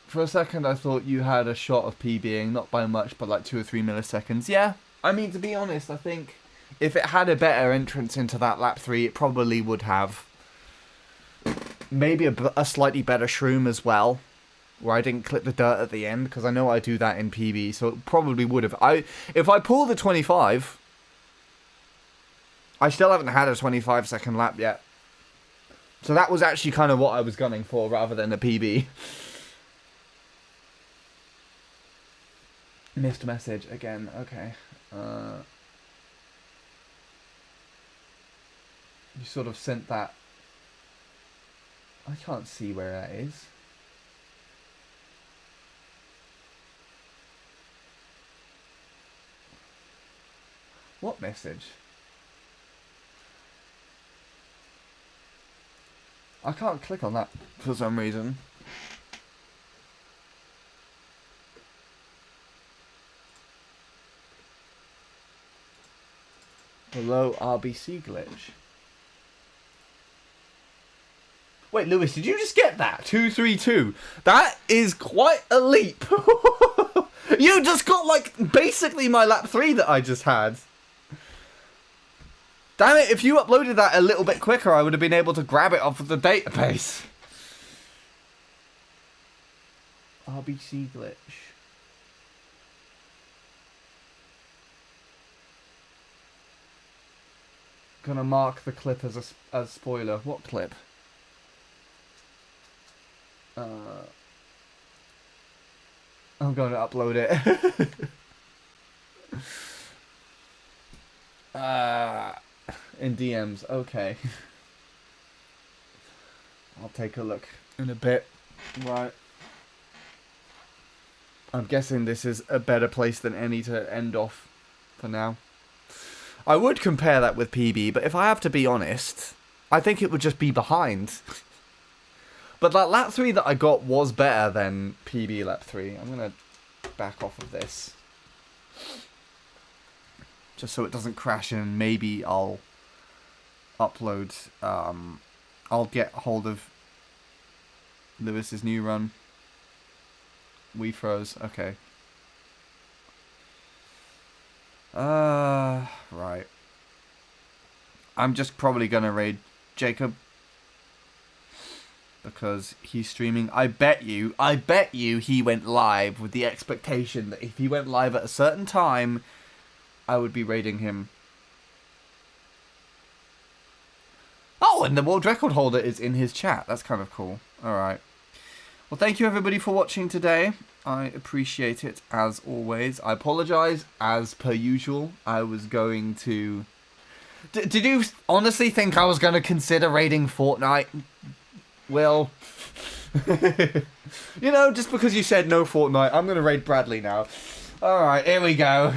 [SPEAKER 1] For a second, I thought you had a shot of PBing, not by much, but like 2 or 3 milliseconds. Yeah, I mean, to be honest, I think if it had a better entrance into that lap 3, it probably would have. Maybe a slightly better shroom as well, where I didn't clip the dirt at the end, because I know I do that in PB, so it probably would have. If I pull the 25, I still haven't had a 25-second lap yet. So that was actually kind of what I was gunning for, rather than a PB. Missed message again, okay. You sort of sent that. I can't see where that is. What message? I can't click on that for some reason. Below RBC glitch. Wait, Lewis, did you just get that? 232. That is quite a leap. You just got, like, basically my lap 3 that I just had. Damn it, if you uploaded that a little bit quicker, I would have been able to grab it off of the database. RBC glitch. Gonna mark the clip as a spoiler. What clip? I'm going to upload it. In DMs. Okay. I'll take a look in a bit. Right. I'm guessing this is a better place than any to end off for now. I would compare that with PB, but if I have to be honest, I think it would just be behind. But that lap 3 that I got was better than PB lap 3. I'm going to back off of this. Just so it doesn't crash, and maybe I'll upload, I'll get hold of Lewis's new run. We froze, okay. Right. I'm just probably gonna raid Jacob. Because he's streaming. I bet you he went live with the expectation that if he went live at a certain time, I would be raiding him. Oh, and the world record holder is in his chat. That's kind of cool. Alright. Well, thank you everybody for watching today. I appreciate it as always. I apologise as per usual. I was going to... Did you honestly think I was going to consider raiding Fortnite? Will? You know, just because you said no Fortnite, I'm going to raid Bradley now. Alright, here we go.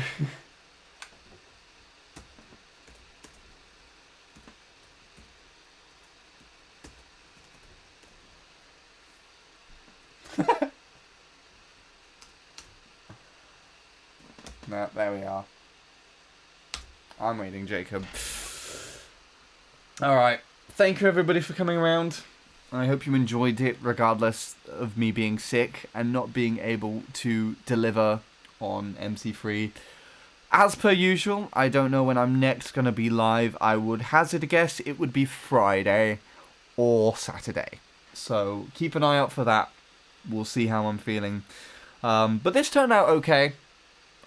[SPEAKER 1] No, there we are. I'm waiting, Jacob. Alright. Thank you everybody for coming around. I hope you enjoyed it, regardless of me being sick and not being able to deliver on MC3. As per usual, I don't know when I'm next going to be live. I would hazard a guess it would be Friday or Saturday. So keep an eye out for that. We'll see how I'm feeling. But this turned out okay.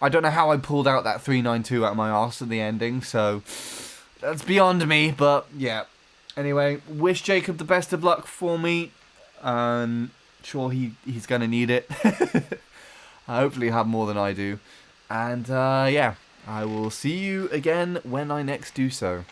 [SPEAKER 1] I don't know how I pulled out that 392 out of my arse at the ending, so that's beyond me, but yeah. Anyway, wish Jacob the best of luck for me. Sure, he's going to need it. Hopefully have more than I do. And yeah, I will see you again when I next do so.